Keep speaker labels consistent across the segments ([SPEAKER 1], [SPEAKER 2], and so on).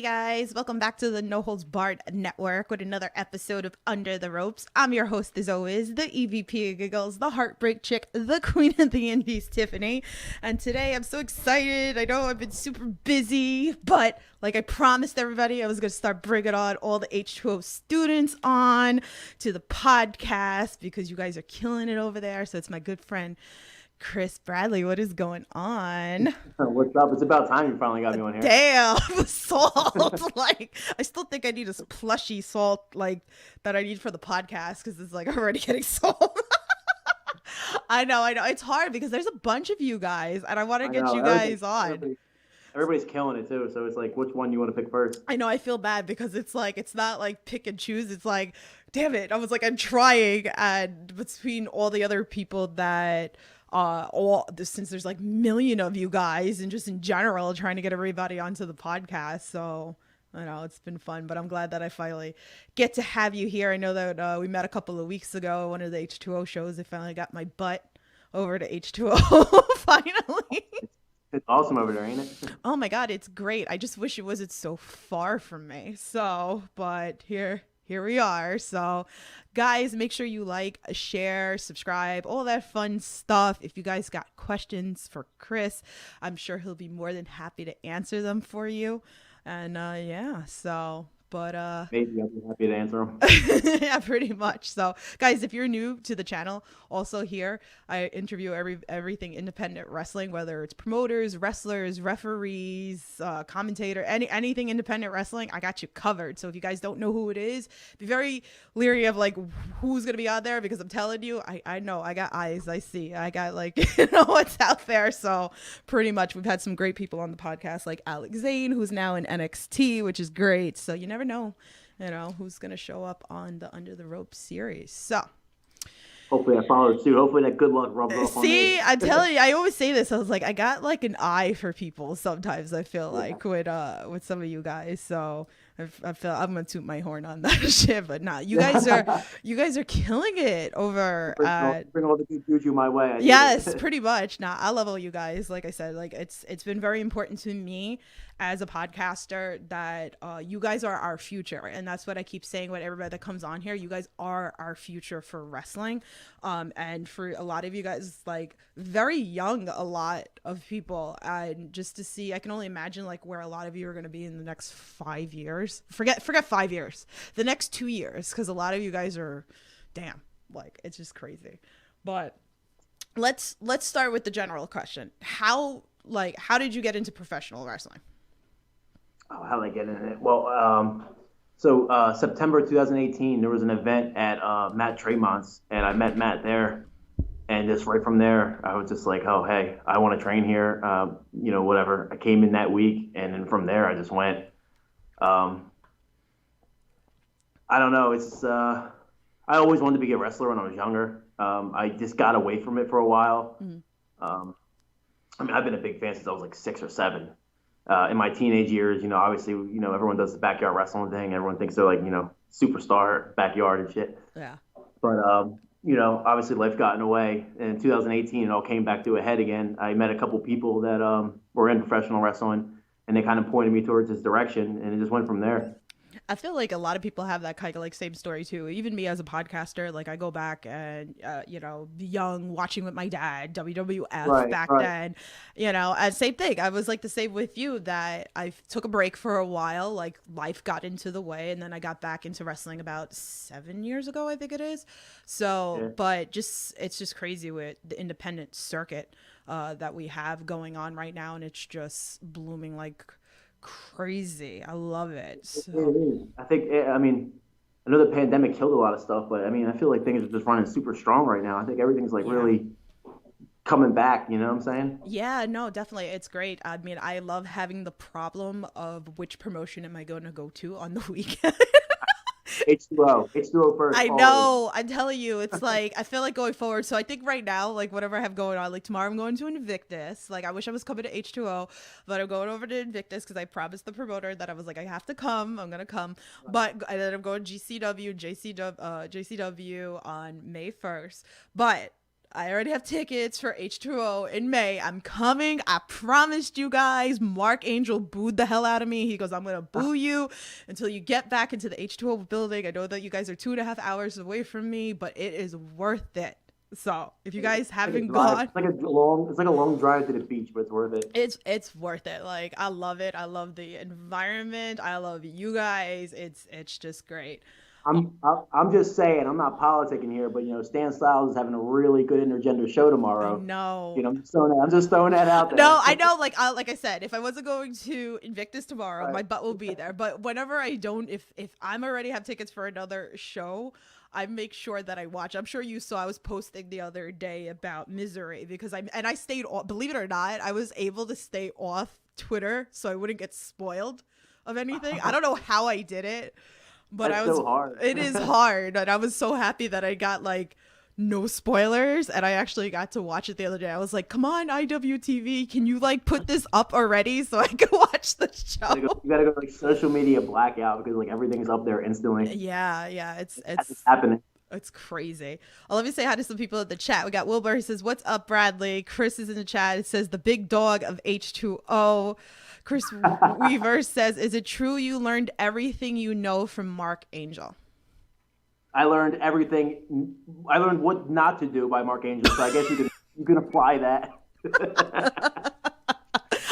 [SPEAKER 1] guys, welcome back to the No Holds Barred Network with another episode of Under the Ropes. I'm your host as always, the EVP of Giggles, the Heartbreak Chick, the Queen of the Indies, Tiffany. And today I'm so excited. I know I've been super busy, but like I promised everybody, I was going to start bringing on all the H2O students on to the podcast because you guys are killing it over there. So it's my good friend Chris Bradley. What is going on?
[SPEAKER 2] What's up? It's about time you finally got me on here.
[SPEAKER 1] Damn, salt. Like, I still think I need a plushy salt like that I need for the podcast because it's like already getting salt. I know. It's hard because there's a bunch of you guys and I want to get you guys on.
[SPEAKER 2] Everybody's killing it too. So it's like, which one you want to pick first?
[SPEAKER 1] I know. I feel bad because it's like, it's not like pick and choose. It's like, damn it. I was like, I'm trying. And between all the other people that since there's like a million of you guys and just in general trying to get everybody onto the podcast, so I know it's been fun, but I'm glad that I finally get to have you here. I know that we met a couple of weeks ago, one of the H2O shows. I finally got my butt over to H2O finally.
[SPEAKER 2] It's awesome over there, ain't it?
[SPEAKER 1] Oh my god, it's great. I just wish it wasn't so far from me. So, but here we are. So guys, make sure you like, share, subscribe, all that fun stuff. If you guys got questions for Chris, I'm sure he'll be more than happy to answer them for you. And
[SPEAKER 2] Maybe I'll be happy to answer them.
[SPEAKER 1] yeah, pretty much. So guys, if you're new to the channel, also here I interview everything independent wrestling, whether it's promoters, wrestlers, referees, commentator, anything independent wrestling, I got you covered. So if you guys don't know who it is, be very leery of like who's gonna be out there, because I'm telling you, I know, I got eyes, I see, I got like what's out there. So pretty much we've had some great people on the podcast, like Alex Zane, who's now in NXT, which is great. So you never know who's gonna show up on the Under the Ropes series. So
[SPEAKER 2] hopefully I follow suit. Hopefully that good luck rubs off on me.
[SPEAKER 1] See, I'm telling you, I always say this. I was like, I got like an eye for people sometimes, I feel like with some of you guys. So I feel I'm gonna toot my horn on that shit, but nah, you guys are killing it over
[SPEAKER 2] bring all the good juju my way.
[SPEAKER 1] Yes, pretty much. Nah, I love all you guys. Like I said, like it's been very important to me as a podcaster that you guys are our future, and that's what I keep saying with everybody that comes on here. You guys are our future for wrestling, and for a lot of you guys, like very young, a lot of people, and just to see, I can only imagine like where a lot of you are going to be in the next 5 years. Forget 5 years, the next 2 years, because a lot of you guys are, damn, like it's just crazy. But let's start with the general question. How did you get into professional wrestling?
[SPEAKER 2] Oh, how did I get in it? Well, September 2018, there was an event at Matt Tremont's, and I met Matt there. And just right from there, I was just like, oh, hey, I want to train here, whatever. I came in that week, and then from there, I just went. I don't know. I always wanted to be a wrestler when I was younger. I just got away from it for a while. Mm-hmm. I've been a big fan since I was like 6 or 7. In my teenage years, obviously, everyone does the backyard wrestling thing. Everyone thinks they're like, superstar backyard and shit.
[SPEAKER 1] Yeah.
[SPEAKER 2] But, obviously life got in the way. And in 2018, it all came back to a head again. I met a couple people that were in professional wrestling, and they kind of pointed me towards this direction, and it just went from there.
[SPEAKER 1] I feel like a lot of people have that kind of like same story too. Even me as a podcaster, like I go back and, young, watching with my dad, WWF back then, and same thing. I was like the same with you, that I took a break for a while, like life got into the way, and then I got back into wrestling about 7 years ago, I think it is. So, yeah. But it's just crazy with the independent circuit that we have going on right now, and it's just blooming like crazy. I love it. So.
[SPEAKER 2] I think, I know the pandemic killed a lot of stuff, but I feel like things are just running super strong right now. I think everything's like really coming back, you know what I'm saying?
[SPEAKER 1] Yeah, no, definitely. It's great. I love having the problem of which promotion am I going to go to on the weekend.
[SPEAKER 2] H2O first.
[SPEAKER 1] I know. I'm telling you, it's like, I feel like going forward. So I think right now, like whatever I have going on, like tomorrow I'm going to Invictus. Like I wish I was coming to H2O, but I'm going over to Invictus because I promised the promoter that I was like, I have to come. I'm going to come. But and then I'm going GCW, JCW on May 1st. But I already have tickets for H2O in May. I'm coming. I promised you guys. Mark Angel booed the hell out of me. He goes, I'm going to boo you until you get back into the H2O building. I know that you guys are 2.5 hours away from me, but it is worth it. So if you guys haven't gone,
[SPEAKER 2] it's like a long drive to the beach, but it's worth it.
[SPEAKER 1] it's worth it. Like, I love it. I love the environment. I love you guys. It's just great.
[SPEAKER 2] I'm just saying, I'm not politicking here, but Stan Styles is having a really good intergender show
[SPEAKER 1] I
[SPEAKER 2] tomorrow.
[SPEAKER 1] know.
[SPEAKER 2] I'm just throwing that out there.
[SPEAKER 1] No, I know. Like I said, if I wasn't going to Invictus tomorrow,
[SPEAKER 2] Right.
[SPEAKER 1] my butt will be there. But whenever I don't, if I'm already have tickets for another show, I make sure that I watch. I'm sure you saw I was posting the other day about Misery because I stayed off. Believe it or not, I was able to stay off Twitter so I wouldn't get spoiled of anything. I don't know how I did it. But
[SPEAKER 2] That's so hard.
[SPEAKER 1] It is hard. And I was so happy that I got like no spoilers. And I actually got to watch it the other day. I was like, come on, IWTV, can you like put this up already so I can watch the show?
[SPEAKER 2] You gotta go like social media blackout because like everything's up there instantly.
[SPEAKER 1] Yeah. It's
[SPEAKER 2] happening.
[SPEAKER 1] It's crazy. Let me say hi to some people in the chat. We got Wilbur. He says, what's up, Bradley? Chris is in the chat. It says, the big dog of H2O. Chris Weaver says, is it true you learned everything you know from Mark Angel?
[SPEAKER 2] I learned everything. I learned what not to do by Mark Angel, so I guess you can apply that.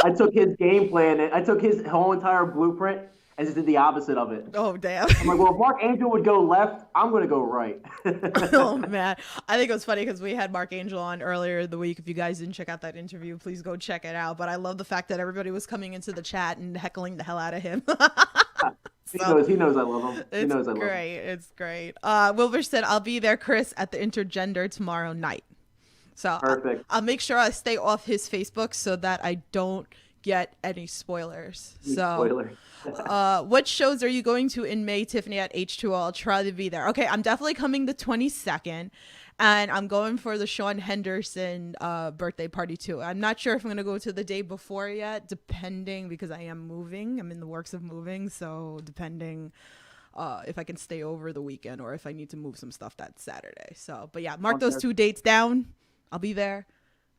[SPEAKER 2] I took his game plan and I took his whole entire blueprint and just did the opposite of it.
[SPEAKER 1] Oh, damn.
[SPEAKER 2] I'm like, well, if Mark Angel would go left, I'm going to go right.
[SPEAKER 1] Oh, man. I think it was funny because we had Mark Angel on earlier in the week. If you guys didn't check out that interview, please go check it out. But I love the fact that everybody was coming into the chat and heckling the hell out of him.
[SPEAKER 2] He knows I love him. He knows I love him.
[SPEAKER 1] It's great. Wilbur said, I'll be there, Chris, at the Intergender tomorrow night. So
[SPEAKER 2] perfect.
[SPEAKER 1] I'll make sure I stay off his Facebook so that I don't get any spoilers. What shows are you going to in May, Tiffany, at H2O? I'll try to be there. Okay, I'm definitely coming the 22nd, and I'm going for the Sean Henderson birthday party too. I'm not sure if I'm going to go to the day before yet, depending, because I am moving. I'm in the works of moving, so depending if I can stay over the weekend or if I need to move some stuff that Saturday. So, but yeah, mark those 2 dates down. I'll be there.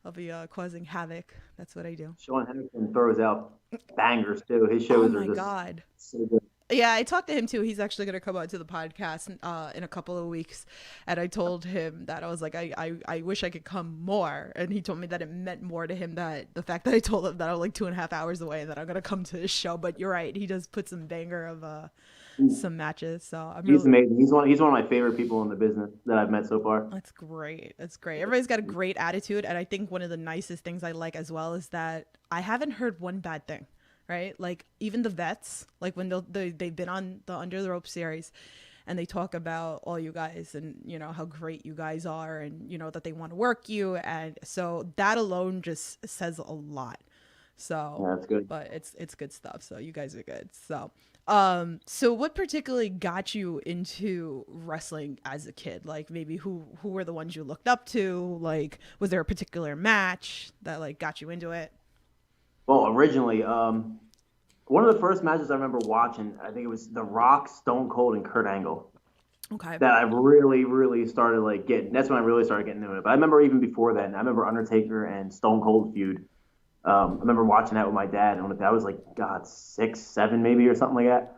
[SPEAKER 1] I'll be causing havoc. That's what I do.
[SPEAKER 2] Sean Henderson throws out bangers too. His shows are just
[SPEAKER 1] God.
[SPEAKER 2] so good.
[SPEAKER 1] Yeah, I talked to him too. He's actually going to come out to the podcast in a couple of weeks. And I told him that I was like, I wish I could come more. And he told me that it meant more to him that the fact that I told him that I was like 2.5 hours away and that I'm going to come to his show. But you're right. He does put some banger of some matches. So
[SPEAKER 2] He's amazing. He's one of my favorite people in the business that I've met so far.
[SPEAKER 1] That's great. Everybody's got a great attitude. And I think one of the nicest things I like as well is that I haven't heard one bad thing. Right? Like even the vets, like when they've been on the Under the Rope series and they talk about all you guys and, how great you guys are and, that they want to work you. And so that alone just says a lot. So
[SPEAKER 2] yeah, that's good.
[SPEAKER 1] But it's good stuff. So you guys are good. So, so what particularly got you into wrestling as a kid? Like maybe who were the ones you looked up to? Like, was there a particular match that like got you into it?
[SPEAKER 2] Well, originally, one of the first matches I remember watching, I think it was The Rock, Stone Cold, and Kurt Angle.
[SPEAKER 1] Okay.
[SPEAKER 2] That I really, really started like getting. That's when I really started getting into it. But I remember even before then, I remember Undertaker and Stone Cold feud. I remember watching that with my dad. And I was like, God, 6, 7 maybe or something like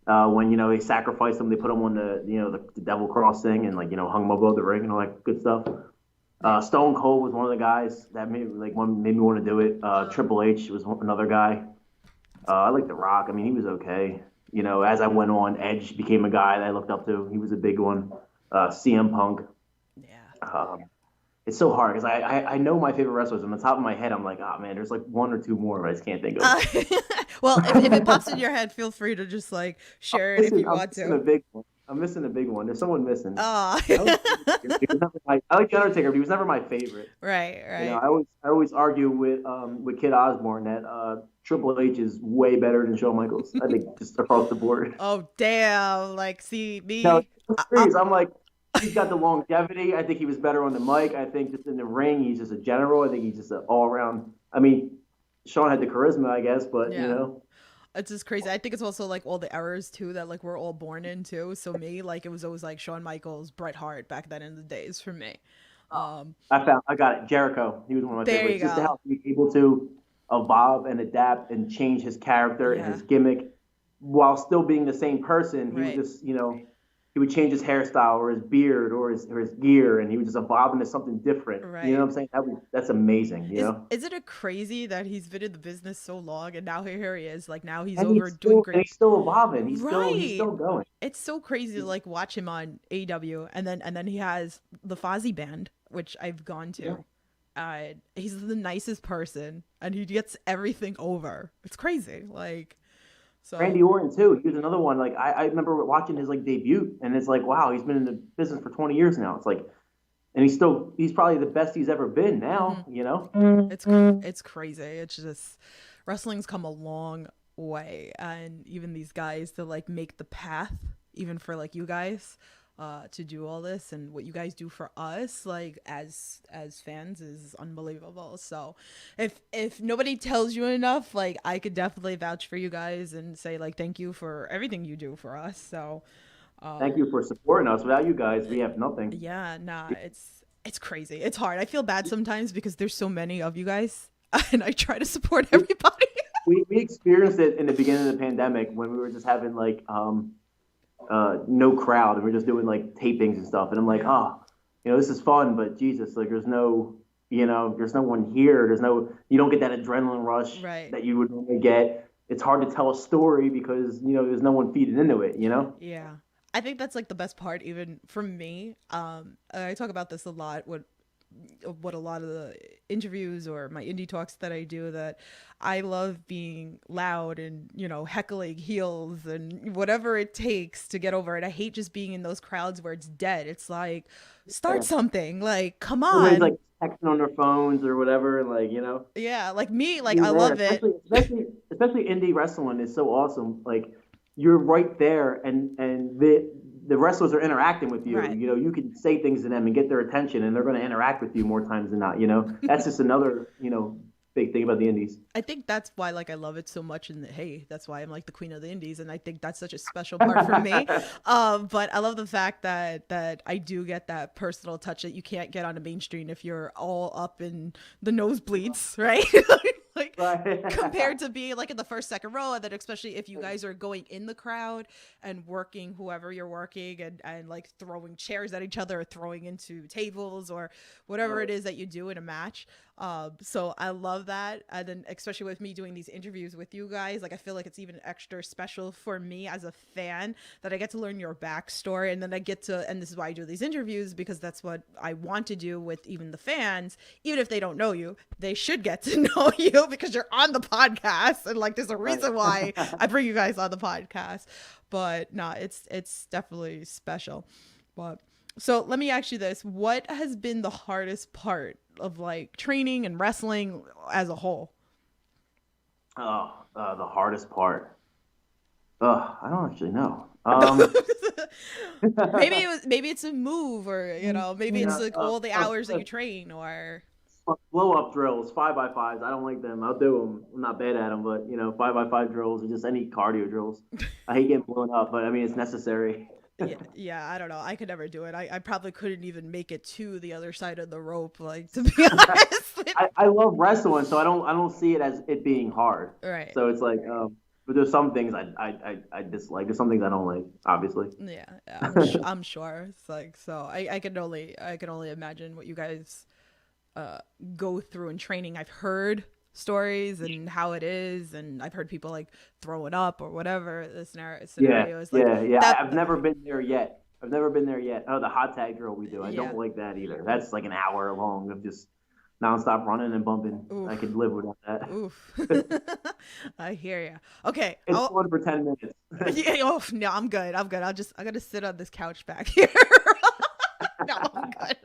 [SPEAKER 2] that. When they sacrificed him, they put him on the Devil Cross thing and hung him above the ring and all that good stuff. Stone Cold was one of the guys that made me want to do it. Triple H was another guy. I like The Rock. I mean, he was okay. As I went on, Edge became a guy that I looked up to. He was a big one. CM Punk.
[SPEAKER 1] Yeah.
[SPEAKER 2] It's so hard because I know my favorite wrestlers. On the top of my head, I'm like, oh man, there's like 1 or 2 more, but I just can't think of.
[SPEAKER 1] Well, if it pops in your head, feel free to just like share it if you want to.
[SPEAKER 2] I'm missing a big one. There's someone missing.
[SPEAKER 1] Oh.
[SPEAKER 2] I like The Undertaker, but he was never my favorite.
[SPEAKER 1] Right.
[SPEAKER 2] I always argue with Kid Osborne that Triple H is way better than Shawn Michaels. I think just across the board.
[SPEAKER 1] Oh damn! Like, see me.
[SPEAKER 2] No, I'm like, he's got the longevity. I think he was better on the mic. I think just in the ring, he's just a general. I think he's just an all around. I mean, Shawn had the charisma, I guess, but
[SPEAKER 1] It's just crazy. I think it's also like all the errors too that like we're all born into. So me, like it was always like Shawn Michaels, Bret Hart back then in the days for me.
[SPEAKER 2] I got it. Jericho. He was one of my
[SPEAKER 1] There you
[SPEAKER 2] favorites. Just to
[SPEAKER 1] go.
[SPEAKER 2] help be able to evolve and adapt and change his character and
[SPEAKER 1] Yeah.
[SPEAKER 2] his gimmick while still being the same person. He would
[SPEAKER 1] Right.
[SPEAKER 2] just, he would change his hairstyle or his beard or his gear, and he would just evolve into something different. You know
[SPEAKER 1] Right.
[SPEAKER 2] what I'm saying? That's amazing.
[SPEAKER 1] Isn't it crazy that he's been in the business so long and now here he is, like now he's
[SPEAKER 2] And
[SPEAKER 1] over doing great.
[SPEAKER 2] he's still evolving. He's
[SPEAKER 1] Right.
[SPEAKER 2] still going.
[SPEAKER 1] It's so crazy to like watch him on AEW, and then he has the Fozzy band, which I've gone
[SPEAKER 2] Yeah.
[SPEAKER 1] to. He's the nicest person and he gets everything over. It's crazy. Like, so
[SPEAKER 2] Randy Orton too. He was another one. Like I remember watching his like debut, and it's like, wow, he's been in the business for 20 years now. It's like, and he's probably the best he's ever been now.
[SPEAKER 1] mhm.
[SPEAKER 2] You know?
[SPEAKER 1] It's crazy. It's just wrestling's come a long way, and even these guys to like make the path, even for like you guys, to do all this and what you guys do for us, like as fans, is unbelievable. So, if nobody tells you enough, like I could definitely vouch for you guys and say like thank you for everything you do for us. So,
[SPEAKER 2] Thank
[SPEAKER 1] um,
[SPEAKER 2] you for supporting us. Without you guys, we have nothing.
[SPEAKER 1] yeah, nah, it's crazy. It's hard. I feel bad sometimes because there's so many of you guys, and I try to support everybody.
[SPEAKER 2] We experienced it in the beginning of the pandemic when we were just having like no crowd, and we're just doing like tapings and stuff. And I'm like,
[SPEAKER 1] Yeah.
[SPEAKER 2] oh, this is fun, but Jesus, like there's no one here. You don't get that adrenaline rush
[SPEAKER 1] Right.
[SPEAKER 2] that you would normally get. It's hard to tell a story because there's no one feeding into it.
[SPEAKER 1] Yeah. I think that's like the best part, even for me. I talk about this a lot. What a lot of the interviews or my indie talks that I do, that I love being loud and heckling heels and whatever it takes to get over it. I hate just being in those crowds where it's dead. It's like start
[SPEAKER 2] Yeah.
[SPEAKER 1] something, like come
[SPEAKER 2] Everybody's
[SPEAKER 1] on.
[SPEAKER 2] like texting on their phones or whatever, and like
[SPEAKER 1] Yeah, like me, like
[SPEAKER 2] you're
[SPEAKER 1] I
[SPEAKER 2] there.
[SPEAKER 1] love it.
[SPEAKER 2] Especially indie wrestling is so awesome. Like you're right there, and the wrestlers are interacting with you.
[SPEAKER 1] Right.
[SPEAKER 2] You can say things to them and get their attention, and they're going to interact with you more times than not. That's just another big thing about the indies.
[SPEAKER 1] I think that's why like I love it so much, and hey, that's why I'm like the queen of the indies, and I think that's such a special part for me. But I love the fact that I do get that personal touch that you can't get on a mainstream if you're all up in the nosebleeds, right? Like
[SPEAKER 2] Right.
[SPEAKER 1] compared to being like in the first, second row, and then especially if you guys are going in the crowd and working whoever you're working, and like throwing chairs at each other or throwing into tables or whatever it is that you do in a match. So I love that. And then especially with me doing these interviews with you guys, like I feel like it's even extra special for me as a fan that I get to learn your backstory, and then I get to, and this is why I do these interviews, because that's what I want to do with even the fans. Even if they don't know you, they should get to know you because you're on the podcast, and like there's a reason why I bring you guys on the podcast. But no, it's definitely special. But so let me ask you this: what has been the hardest part of like training and wrestling as a whole?
[SPEAKER 2] Oh, the hardest part. I don't actually know.
[SPEAKER 1] Maybe it's a move, or maybe it's like all the hours that you train, or
[SPEAKER 2] blow up drills, 5x5s. I don't like them. I'll do them. I'm not bad at them, but 5x5 drills or just any cardio drills. I hate getting blown up, but I mean it's necessary.
[SPEAKER 1] yeah, I don't know. I could never do it. I probably couldn't even make it to the other side of the rope, like, to be honest.
[SPEAKER 2] I love wrestling, so I don't see it as it being hard.
[SPEAKER 1] Right.
[SPEAKER 2] So it's like, but there's some things I dislike. There's some things I don't like, obviously.
[SPEAKER 1] Yeah, I'm sure. It's like, so I can only imagine what you guys go through in training. I've heard stories and how it is, and I've heard people like throwing up or whatever the scenario is. Like,
[SPEAKER 2] yeah. I've never been there yet. Oh, the hot tag drill we do. I
[SPEAKER 1] Yeah.
[SPEAKER 2] don't like that either. That's like an hour long of just nonstop running and bumping.
[SPEAKER 1] Oof.
[SPEAKER 2] I could live without that.
[SPEAKER 1] Oof. I hear you. Okay.
[SPEAKER 2] It's fun for 10 minutes.
[SPEAKER 1] Yeah, oh, no, I'm good. I gotta sit on this couch back here. No, I'm good.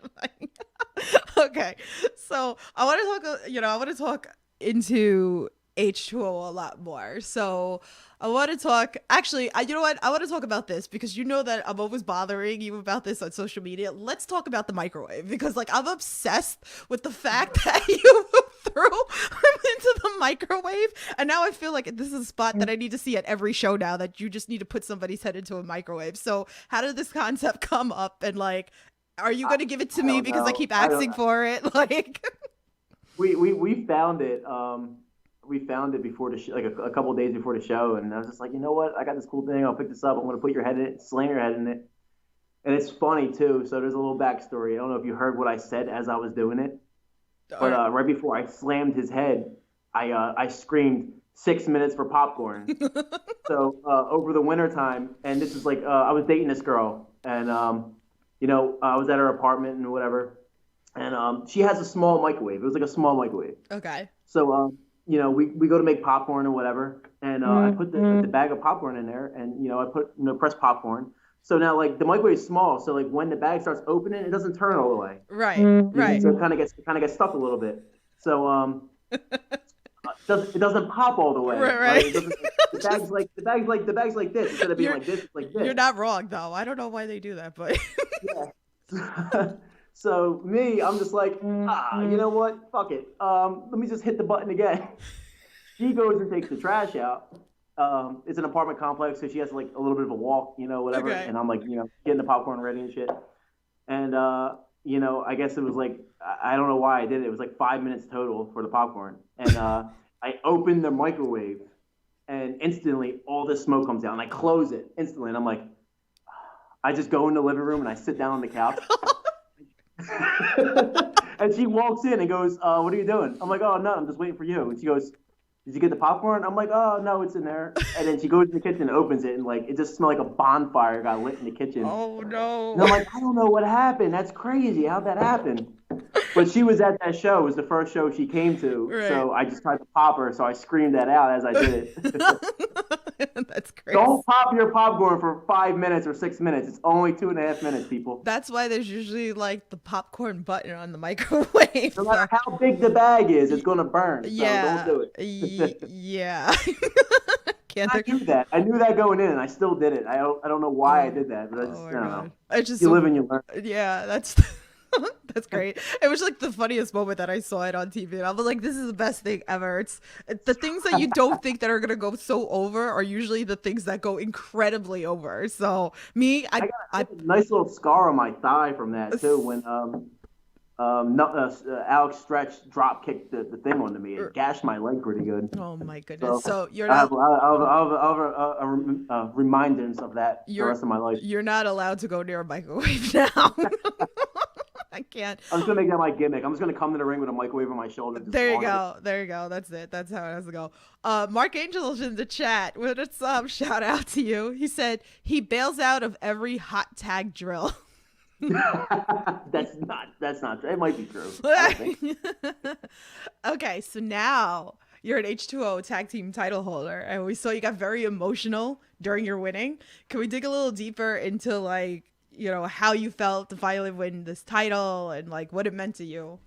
[SPEAKER 1] Okay. So I want to talk into H2O a lot more. So I want to talk, actually, you know what? I want to talk about this because you know that I'm always bothering you about this on social media. Let's talk about the microwave, because like I'm obsessed with the fact that you threw him into the microwave. And now I feel like this is a spot that I need to see at every show now, that you just need to put somebody's head into a microwave. So how did this concept come up, and like, Are you
[SPEAKER 2] I,
[SPEAKER 1] going to give it to
[SPEAKER 2] I
[SPEAKER 1] me
[SPEAKER 2] don't
[SPEAKER 1] because I
[SPEAKER 2] know.
[SPEAKER 1] keep
[SPEAKER 2] I don't.
[SPEAKER 1] asking for it? Like,
[SPEAKER 2] We found it. We found it before the like a couple of days before the show, and I was just like, you know what? I got this cool thing. I'll pick this up. I'm gonna put your head in it, slam your head in it, and it's funny too. So there's a little backstory. I don't know if you heard what I said as I was doing it, but
[SPEAKER 1] or,
[SPEAKER 2] right before I slammed his head, I screamed 6 minutes for popcorn. So over the winter time, and this is like I was dating this girl, and I was at her apartment and whatever, and she has a small microwave. It was like a small microwave.
[SPEAKER 1] okay.
[SPEAKER 2] So we go to make popcorn or whatever, and I put the bag of popcorn in there, and I put press popcorn. So now like the microwave is small, so like when the bag starts opening, it doesn't turn all the way.
[SPEAKER 1] Right. Right.
[SPEAKER 2] So it kind of gets stuck a little bit. So it doesn't pop all the way,
[SPEAKER 1] Right.
[SPEAKER 2] right?
[SPEAKER 1] Right.
[SPEAKER 2] The bag's like this instead of being
[SPEAKER 1] You're,
[SPEAKER 2] like this. It's like this.
[SPEAKER 1] you're not wrong, though. I don't know why they do that, but.
[SPEAKER 2] Yeah. So me, I'm just like, you know what? Fuck it. Let me just hit the button again. She goes and takes the trash out. It's an apartment complex, so she has like a little bit of a walk, whatever.
[SPEAKER 1] Okay.
[SPEAKER 2] And I'm like, getting the popcorn ready and shit. And I guess it was like I don't know why I did it. It was like 5 minutes total for the popcorn. And I opened the microwave, and instantly all this smoke comes out, and I close it instantly. And I'm like, I just go in the living room and I sit down on the couch. And she walks in and goes, "What are you doing?" I'm like, "Oh, no, I'm just waiting for you." And she goes, "Did you get the popcorn?" I'm like, "Oh, no, it's in there." And then she goes in the kitchen and opens it, and like it just smelled like a bonfire got lit in the kitchen.
[SPEAKER 1] Oh, no.
[SPEAKER 2] And I'm like, "I don't know what happened. That's crazy. How'd that happen?" But she was at that show. It was the first show she came to.
[SPEAKER 1] Right.
[SPEAKER 2] So I just tried to pop her. So I screamed that out as I did it.
[SPEAKER 1] That's crazy.
[SPEAKER 2] Don't pop your popcorn for 5 minutes or 6 minutes. It's only 2.5 minutes, people.
[SPEAKER 1] That's why there's usually like the popcorn button on the microwave.
[SPEAKER 2] No matter how big the bag is, it's going to burn. So
[SPEAKER 1] Yeah.
[SPEAKER 2] don't do it.
[SPEAKER 1] Yeah. Can't
[SPEAKER 2] I knew that. I knew that going in, and I still did it. I don't know why I did that, but I just,
[SPEAKER 1] Oh
[SPEAKER 2] I
[SPEAKER 1] my
[SPEAKER 2] don't
[SPEAKER 1] God.
[SPEAKER 2] know.
[SPEAKER 1] It's just
[SPEAKER 2] You
[SPEAKER 1] so
[SPEAKER 2] live and you learn.
[SPEAKER 1] Yeah, that's that's great. It was like the funniest moment that I saw it on TV, and I was like, "This is the best thing ever." It's the things that you don't think that are gonna go so over are usually the things that go incredibly over. So me,
[SPEAKER 2] I got a nice little scar on my thigh from that too. When Alex Stretch drop kicked the thing onto me, it gashed my leg pretty good.
[SPEAKER 1] oh my goodness. So you're
[SPEAKER 2] I
[SPEAKER 1] not
[SPEAKER 2] have reminders of that the rest of my life.
[SPEAKER 1] you're not allowed to go near a microwave now. I can't.
[SPEAKER 2] I'm just gonna make that my gimmick. I'm just gonna come to the ring with a microwave on my shoulder.
[SPEAKER 1] There you go. There you go. That's it. That's how it has to go. Mark Angel's in the chat. What's up? Shout out to you. He said he bails out of every hot tag drill.
[SPEAKER 2] That's not true. It might be true. I don't think.
[SPEAKER 1] Okay, so now you're an H2O tag team title holder, and we saw you got very emotional during your winning. Can we dig a little deeper into like, how you felt to finally win this title and like what it meant to you?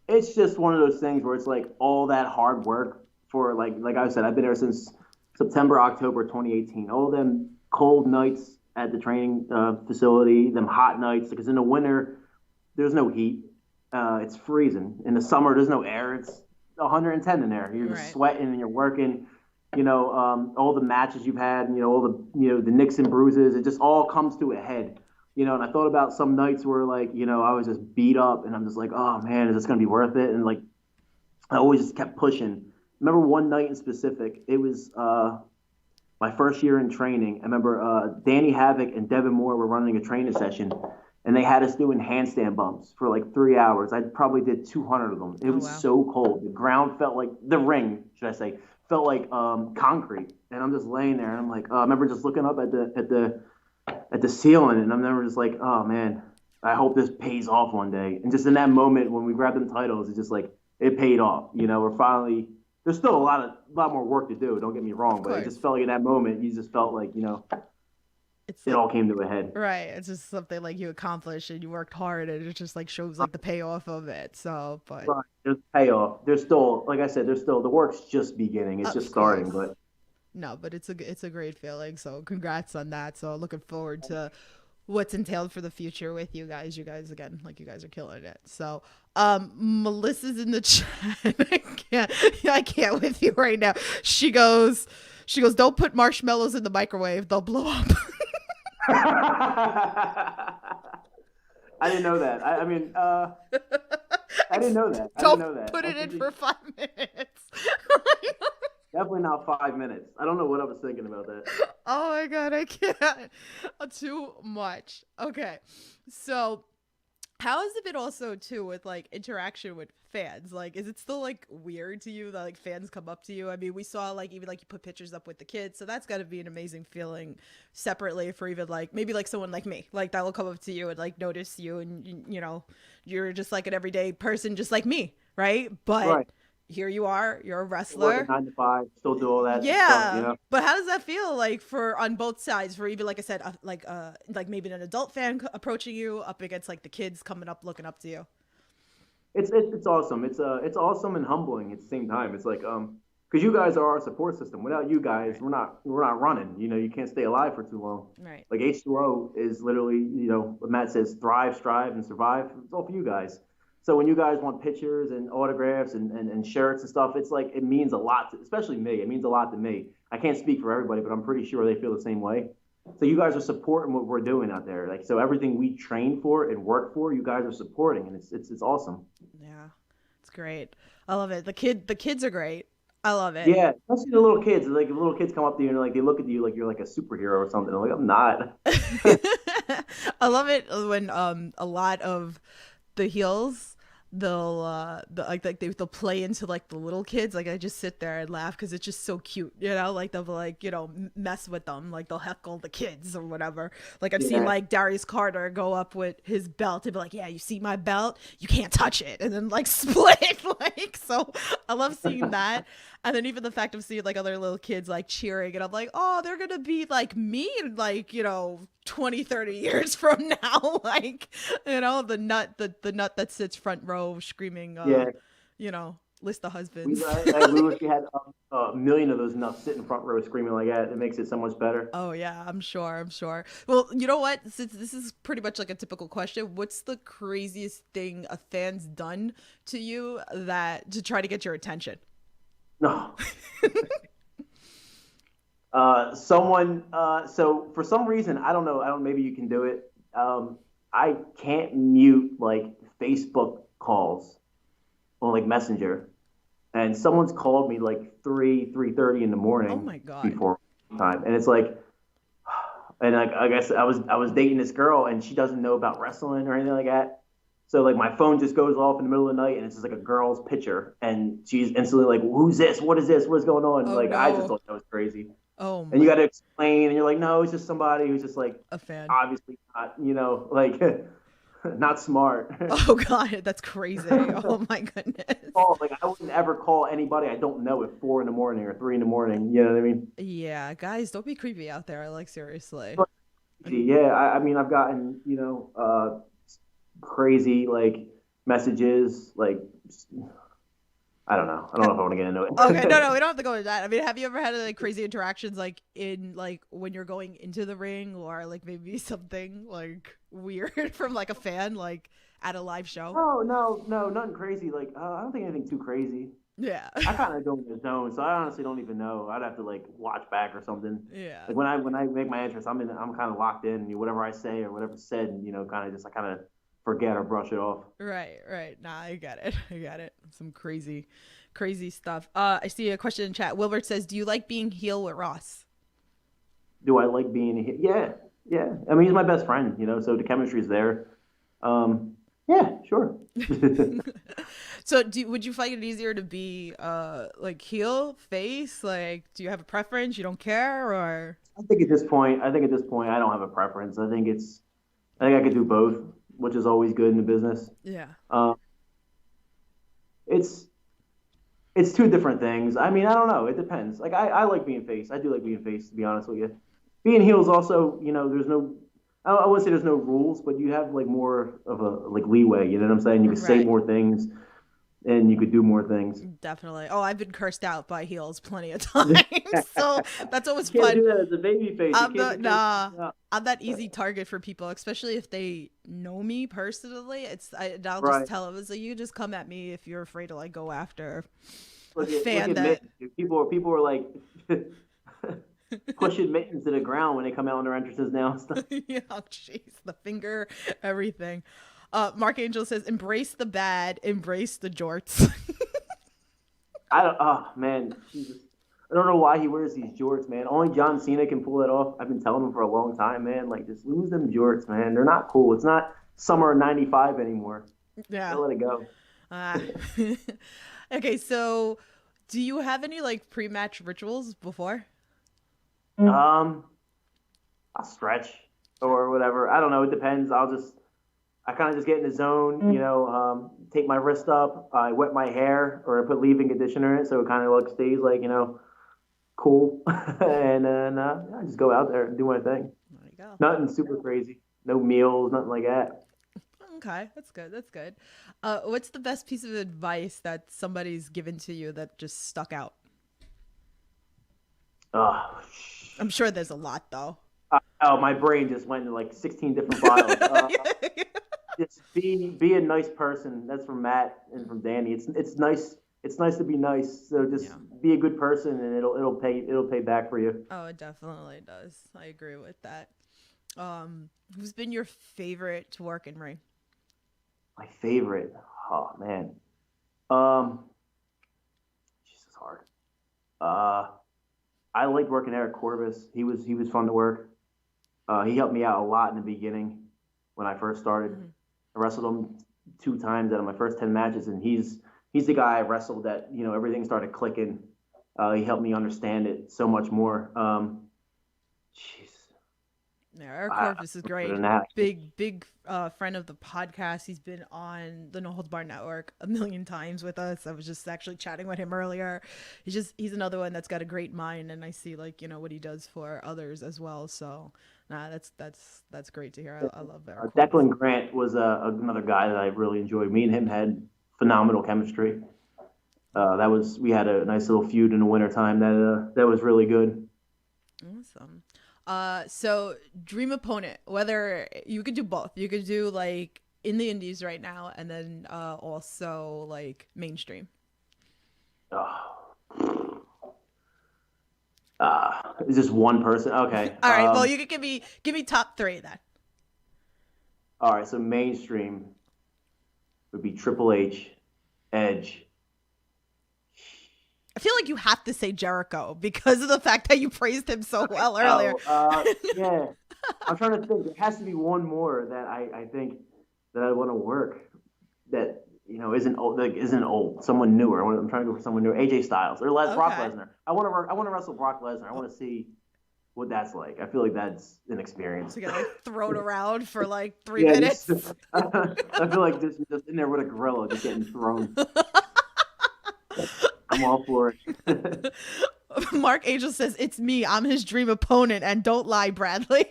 [SPEAKER 2] It's just one of those things where it's like all that hard work for like I said, I've been there since September, October 2018. All them cold nights at the training facility, them hot nights, because in the winter there's no heat. It's freezing. In the summer there's no air. It's 110 in there. You're just sweating and you're working. All the matches you've had, all the nicks and bruises, it just all comes to a head. And I thought about some nights where like, I was just beat up and I'm just like, oh man, is this going to be worth it? And like, I always just kept pushing. Remember one night in specific, it was my first year in training. I remember Danny Havoc and Devin Moore were running a training session and they had us doing handstand bumps for like 3 hours. I probably did 200 of them. It was so cold. The ground felt like the ring, should I say, felt like concrete. And I'm just laying there and I'm like, I remember just looking up at the ceiling and I'm never just like, oh man, I hope this pays off one day. And just in that moment when we grabbed them titles, it's just like it paid off. We're finally, there's still a lot more work to do, don't get me wrong, but it just felt like in that moment you just felt like, it all came to a head.
[SPEAKER 1] Right. It's just something like you accomplished and you worked hard and it just like shows like the payoff of it. So but
[SPEAKER 2] right. There's payoff. There's still, like I said, the work's just beginning. It's just starting, but
[SPEAKER 1] no, but it's a great feeling. So congrats on that. So looking forward to what's entailed for the future with you guys. You guys again, like you guys are killing it. So Melissa's in the chat. I can't with you right now. She goes, don't put marshmallows in the microwave, they'll blow up.
[SPEAKER 2] I didn't know that. I mean, I didn't know that. I didn't
[SPEAKER 1] Don't
[SPEAKER 2] know that.
[SPEAKER 1] put it in
[SPEAKER 2] Okay,
[SPEAKER 1] for 5 minutes.
[SPEAKER 2] definitely not 5 minutes. I don't know what I was thinking about that.
[SPEAKER 1] Oh my god, I can't. Too much. Okay. So how has it been also too with like interaction with fans? Like, is it still like weird to you that like fans come up to you? I mean, we saw like even like you put pictures up with the kids, so that's got to be an amazing feeling. Separately, for even like maybe like someone like me, like that will come up to you and like notice you, and you know, you're just like an everyday person, just like me, right? But
[SPEAKER 2] Right.
[SPEAKER 1] here you are, you're a
[SPEAKER 2] Still working
[SPEAKER 1] wrestler.
[SPEAKER 2] 9 to 5, still do all that stuff, you
[SPEAKER 1] Yeah,
[SPEAKER 2] know?
[SPEAKER 1] but how does that feel like for on both sides? For even like I said, like maybe an adult fan approaching you up against like the kids coming up looking up to you.
[SPEAKER 2] It's awesome. It's awesome and humbling at the same time. It's like because you guys are our support system. Without you guys,
[SPEAKER 1] Right.
[SPEAKER 2] we're not running. You know, you can't stay alive for too long.
[SPEAKER 1] Right.
[SPEAKER 2] Like H2O is literally, what Matt says, thrive, strive, and survive. It's all for you guys. So when you guys want pictures and autographs and shirts and stuff, it's like it means a lot to, especially me. It means a lot to me. I can't speak for everybody, but I'm pretty sure they feel the same way. So you guys are supporting what we're doing out there. Like so everything we train for and work for, you guys are supporting, and it's awesome.
[SPEAKER 1] Yeah, it's great. I love it. The kids are great. I love it.
[SPEAKER 2] Yeah, especially the little kids. Like the little kids come up to you and like they look at you like you're like a superhero or something. I'm like, I'm not.
[SPEAKER 1] I love it when a lot of the heels they'll play into like the little kids. Like I just sit there and laugh because it's just so cute, you know, like they'll like, you know, mess with them, like they'll heckle the kids or whatever. Like I've seen
[SPEAKER 2] Yeah,
[SPEAKER 1] like Darius Carter go up with his belt and be like, yeah, you see my belt, you can't touch it, and then like split. Like, so I love seeing that. And then even the fact of seeing like other little kids like cheering, and I'm like, oh, they're gonna be like me in like, you know, 20, 30 years from now. Like, you know, the nut that sits front row screaming,
[SPEAKER 2] yeah.
[SPEAKER 1] you know, list the
[SPEAKER 2] We
[SPEAKER 1] husbands.
[SPEAKER 2] we wish we had a million of those nuts sitting front row screaming like that. It makes it so much better.
[SPEAKER 1] Oh yeah, I'm sure. I'm sure. Well, you know what? Since this is pretty much like a typical question, what's the craziest thing a fan's done to you that to try to get your attention?
[SPEAKER 2] No, someone. So for some reason, I don't know. I don't. Maybe you can do it. I can't mute like Facebook calls on like Messenger, and someone's called me like 3:30 in the
[SPEAKER 1] Oh
[SPEAKER 2] morning
[SPEAKER 1] my god.
[SPEAKER 2] before time, and it's like, and I guess I was dating this girl, and she doesn't know about wrestling or anything like that. So like my phone just goes off in the middle of the night, and it's just like a girl's picture, and she's instantly like, "Who's this? What is this? What's going on?"
[SPEAKER 1] Oh
[SPEAKER 2] Like I just
[SPEAKER 1] no.
[SPEAKER 2] thought that was crazy,
[SPEAKER 1] Oh
[SPEAKER 2] and you
[SPEAKER 1] my.
[SPEAKER 2] got to explain, and you're like, "No, it's just somebody who's just like
[SPEAKER 1] A fan.
[SPEAKER 2] obviously not, like not smart."
[SPEAKER 1] Oh god, that's crazy. Oh my goodness.
[SPEAKER 2] Like I wouldn't ever call anybody I don't know at 4 in the morning or 3 in the morning. You know what I mean?
[SPEAKER 1] Yeah, guys, don't be creepy out there. Like seriously.
[SPEAKER 2] But, yeah, I mean I've gotten crazy like messages like I don't know. I don't know if I want to get into
[SPEAKER 1] Okay, no,
[SPEAKER 2] it.
[SPEAKER 1] no, we don't have to go into that. I mean, have you ever had like crazy interactions like in like when you're going into the ring, or like maybe something like weird from like a fan like at a live show?
[SPEAKER 2] No, no, no, nothing crazy. Like I don't think anything too crazy.
[SPEAKER 1] Yeah.
[SPEAKER 2] I kind of go in the zone, so I honestly don't even know. I'd have to like watch back or something.
[SPEAKER 1] Yeah.
[SPEAKER 2] Like when I make my entrance, I'm kind of locked in. Whatever I say or whatever's said, kind of just I kind of forget or brush it off.
[SPEAKER 1] Right, right. Nah, I get it. I got it. Some crazy, crazy stuff. I see a question in chat. Wilbert says, "Do you like being heel with Ross?"
[SPEAKER 2] Do I like being here? Yeah, yeah. I mean, he's my best friend, so the chemistry's there. Yeah, sure.
[SPEAKER 1] So, would you find it easier to be like heel, face? Like, do you have a preference? You don't care, or
[SPEAKER 2] I think at this point, I don't have a preference. I think I could do both, which is always good in the business.
[SPEAKER 1] yeah,
[SPEAKER 2] Um, it's it's two different things. I mean, I don't know. It depends. Like I like being face. I do like being face, to be honest with you. Being heel is also, there's no. I wouldn't say there's no rules, but you have like more of a like leeway. You know what I'm saying? You can say
[SPEAKER 1] right.
[SPEAKER 2] more things and you could do more things.
[SPEAKER 1] Definitely. Oh, I've been cursed out by heels plenty of times, so that's always
[SPEAKER 2] You can't
[SPEAKER 1] fun.
[SPEAKER 2] do that as a baby face. You
[SPEAKER 1] I'm
[SPEAKER 2] can't
[SPEAKER 1] the
[SPEAKER 2] be cursing
[SPEAKER 1] nah.
[SPEAKER 2] me out.
[SPEAKER 1] I'm that easy target for people, especially if they know me personally. I'll just
[SPEAKER 2] Right.
[SPEAKER 1] tell them, it's like, you just come at me if you're afraid to like go after a
[SPEAKER 2] Look
[SPEAKER 1] fan
[SPEAKER 2] at
[SPEAKER 1] that.
[SPEAKER 2] mittens. People are like pushing mittens to the ground when they come out on their entrances now and stuff.
[SPEAKER 1] Yeah, jeez, the finger, everything. Mark Angel says, "Embrace the bad, embrace the jorts."
[SPEAKER 2] I don't. Oh man, Jesus. I don't know why he wears these jorts, man. Only John Cena can pull it off. I've been telling him for a long time, man. Like, just lose them jorts, man. They're not cool. It's not summer of '95 anymore.
[SPEAKER 1] Yeah.
[SPEAKER 2] Gotta let it go.
[SPEAKER 1] Uh, okay, so do you have any like pre-match rituals before?
[SPEAKER 2] Um, I'll stretch or whatever. I don't know. It depends. I kind of just get in the zone, take my wrist up, I wet my hair, or I put leave-in conditioner in it, so it kind of like stays like, cool. And then I just go out there and do my thing.
[SPEAKER 1] There you go.
[SPEAKER 2] Nothing super crazy. No meals, nothing like that.
[SPEAKER 1] Okay, that's good. That's good. What's the best piece of advice that somebody's given to you that just stuck out?
[SPEAKER 2] Oh,
[SPEAKER 1] I'm sure there's a lot though.
[SPEAKER 2] my brain just went into like 16 different files. Just be a nice person. That's from Matt and from Danny. It's nice. It's nice to be nice. So just be a good person, and it'll pay back for you.
[SPEAKER 1] Oh, it definitely does. I agree with that. Who's been your favorite to work in ring?
[SPEAKER 2] My favorite. Oh man. Um, Jesus, hard. I liked working Eric Corvus. He was fun to work. He helped me out a lot in the beginning when I first started.
[SPEAKER 1] Mm-hmm.
[SPEAKER 2] I wrestled him 2 times out of my first 10 matches, and he's the guy I wrestled that everything started clicking. He helped me understand it so much more. Jeez.
[SPEAKER 1] Yeah, Eric Corpus is great. Big friend of the podcast. He's been on the No Holds Barred Network a million times with us. I was just actually chatting with him earlier. He's another one that's got a great mind, and I see what he does for others as well. So that's great to hear. I love Eric.
[SPEAKER 2] Declan Grant was another guy that I really enjoyed. Me and him had phenomenal chemistry. We had a nice little feud in the wintertime that was really good.
[SPEAKER 1] Awesome. So dream opponent, whether you could do both. You could do like in the indies right now, and then also like mainstream.
[SPEAKER 2] Is this one person? Okay.
[SPEAKER 1] All right. Well, you could give me top 3 then.
[SPEAKER 2] All right. So mainstream would be Triple H, Edge.
[SPEAKER 1] I feel like you have to say Jericho because of the fact that you praised him so well earlier.
[SPEAKER 2] Yeah. I'm trying to think. There has to be one more that I think that I want to work that isn't old. Someone newer. I'm trying to go for someone newer. AJ Styles or Brock Lesnar. I want to wrestle Brock Lesnar. I want to see what that's like. I feel like that's an experience.
[SPEAKER 1] So you get thrown around for like 3 minutes.
[SPEAKER 2] I feel like just in there with a gorilla just getting thrown. I'm all for it.
[SPEAKER 1] Mark Angel says, "It's me. I'm his dream opponent, and don't lie, Bradley."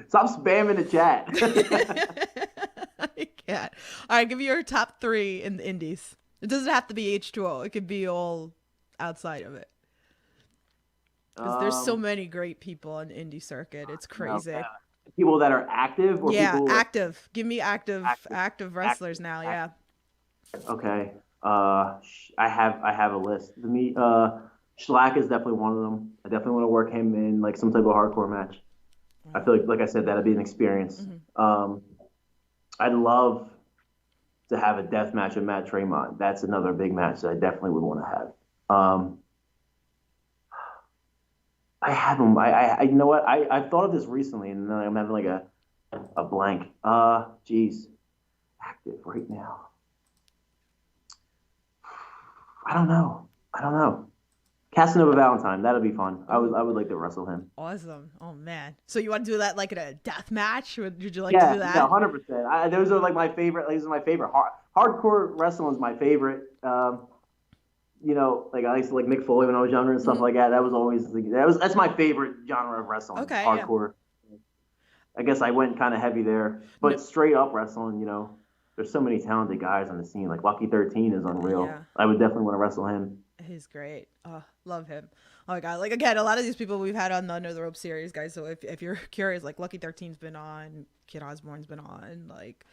[SPEAKER 2] Stop spamming the chat.
[SPEAKER 1] I can't. All right, give me your top 3 in the indies. It doesn't have to be H2O. It could be all outside of it. Because there's so many great people on the indie circuit. It's crazy.
[SPEAKER 2] People that are active? Or people
[SPEAKER 1] active. Give me active wrestlers now. Yeah.
[SPEAKER 2] Okay. I have a list. To me, Schlack is definitely one of them. I definitely want to work him in like some type of hardcore match. I feel like I said, that'd be an experience. Mm-hmm. I'd love to have a death match with Matt Tremont. That's another big match that I definitely would want to have. I have him. I you know what? I've thought of this recently, and then I'm having like a blank. Geez, active right now. I don't know. Casanova Valentine. That'd be fun. I would like to wrestle him.
[SPEAKER 1] Awesome. Oh man. So you want to do that like in a death match? Would you like to do that?
[SPEAKER 2] Yeah, 100%. Those are like my favorite. These are my favorite. Hardcore wrestling is my favorite. Like I used to like Mick Foley when I was younger and stuff like that. That was always that's my favorite genre of wrestling.
[SPEAKER 1] Okay.
[SPEAKER 2] Hardcore. Yeah. I guess I went kind of heavy there, but straight up wrestling, there's so many talented guys on the scene. Like Lucky 13 is unreal. Yeah. I would definitely want to wrestle him.
[SPEAKER 1] He's great. Oh, love him. Oh my god. Like again, a lot of these people we've had on the Under the Rope series, guys. So if you're curious, like Lucky 13's been on, Kid Osborne's been on, like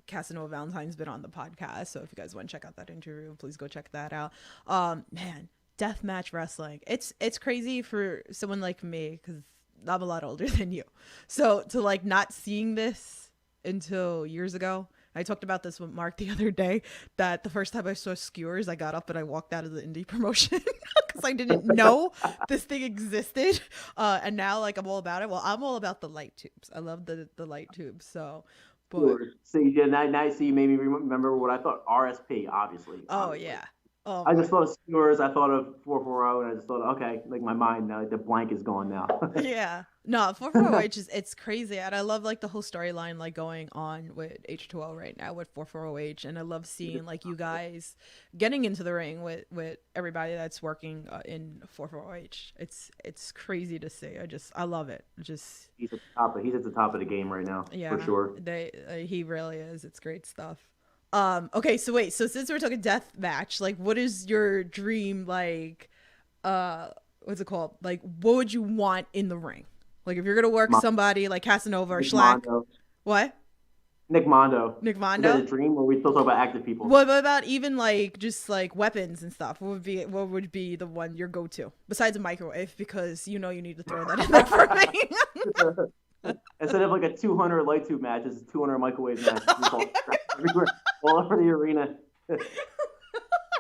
[SPEAKER 1] Casanova Valentine's been on the podcast. So if you guys want to check out that interview, please go check that out. Man, deathmatch wrestling. It's crazy for someone like me because I'm a lot older than you. So to like not seeing this until years ago, I talked about this with Mark the other day, that the first time I saw skewers, I got up and I walked out of the indie promotion because I didn't know this thing existed. And now like I'm all about it. Well, I'm all about the light tubes. I love the light tubes. So, but
[SPEAKER 2] See, yeah, now see, you made me remember what I thought. RSP, obviously.
[SPEAKER 1] oh yeah. Oh
[SPEAKER 2] I
[SPEAKER 1] my.
[SPEAKER 2] just thought of skewers. I thought of 440, and I just thought, okay, like my mind now, like the blank is gone now.
[SPEAKER 1] Yeah. No, 440H is it's crazy. And I love like the whole storyline like going on with H2O right now with 440H. And I love seeing like you guys getting into the ring with everybody that's working in 440H. It's crazy to see. I love it. Just
[SPEAKER 2] He's at the top of the game right now,
[SPEAKER 1] yeah,
[SPEAKER 2] for sure.
[SPEAKER 1] He really is. It's great stuff. Okay, so wait, so since we're talking death match, like what is your dream, like what's it called? Like what would you want in the ring? Like if you're gonna work somebody like Casanova or Schlack. What?
[SPEAKER 2] Nick Mondo.
[SPEAKER 1] Nick
[SPEAKER 2] Is
[SPEAKER 1] Mondo?
[SPEAKER 2] that a dream, or are we still talking about active people?
[SPEAKER 1] What about even like just like weapons and stuff? What would be the one your go to besides a microwave, because you know you need to throw that in there for me.
[SPEAKER 2] Instead of like a 200 light tube match, it's a 200 microwave match. Everywhere, all over the arena.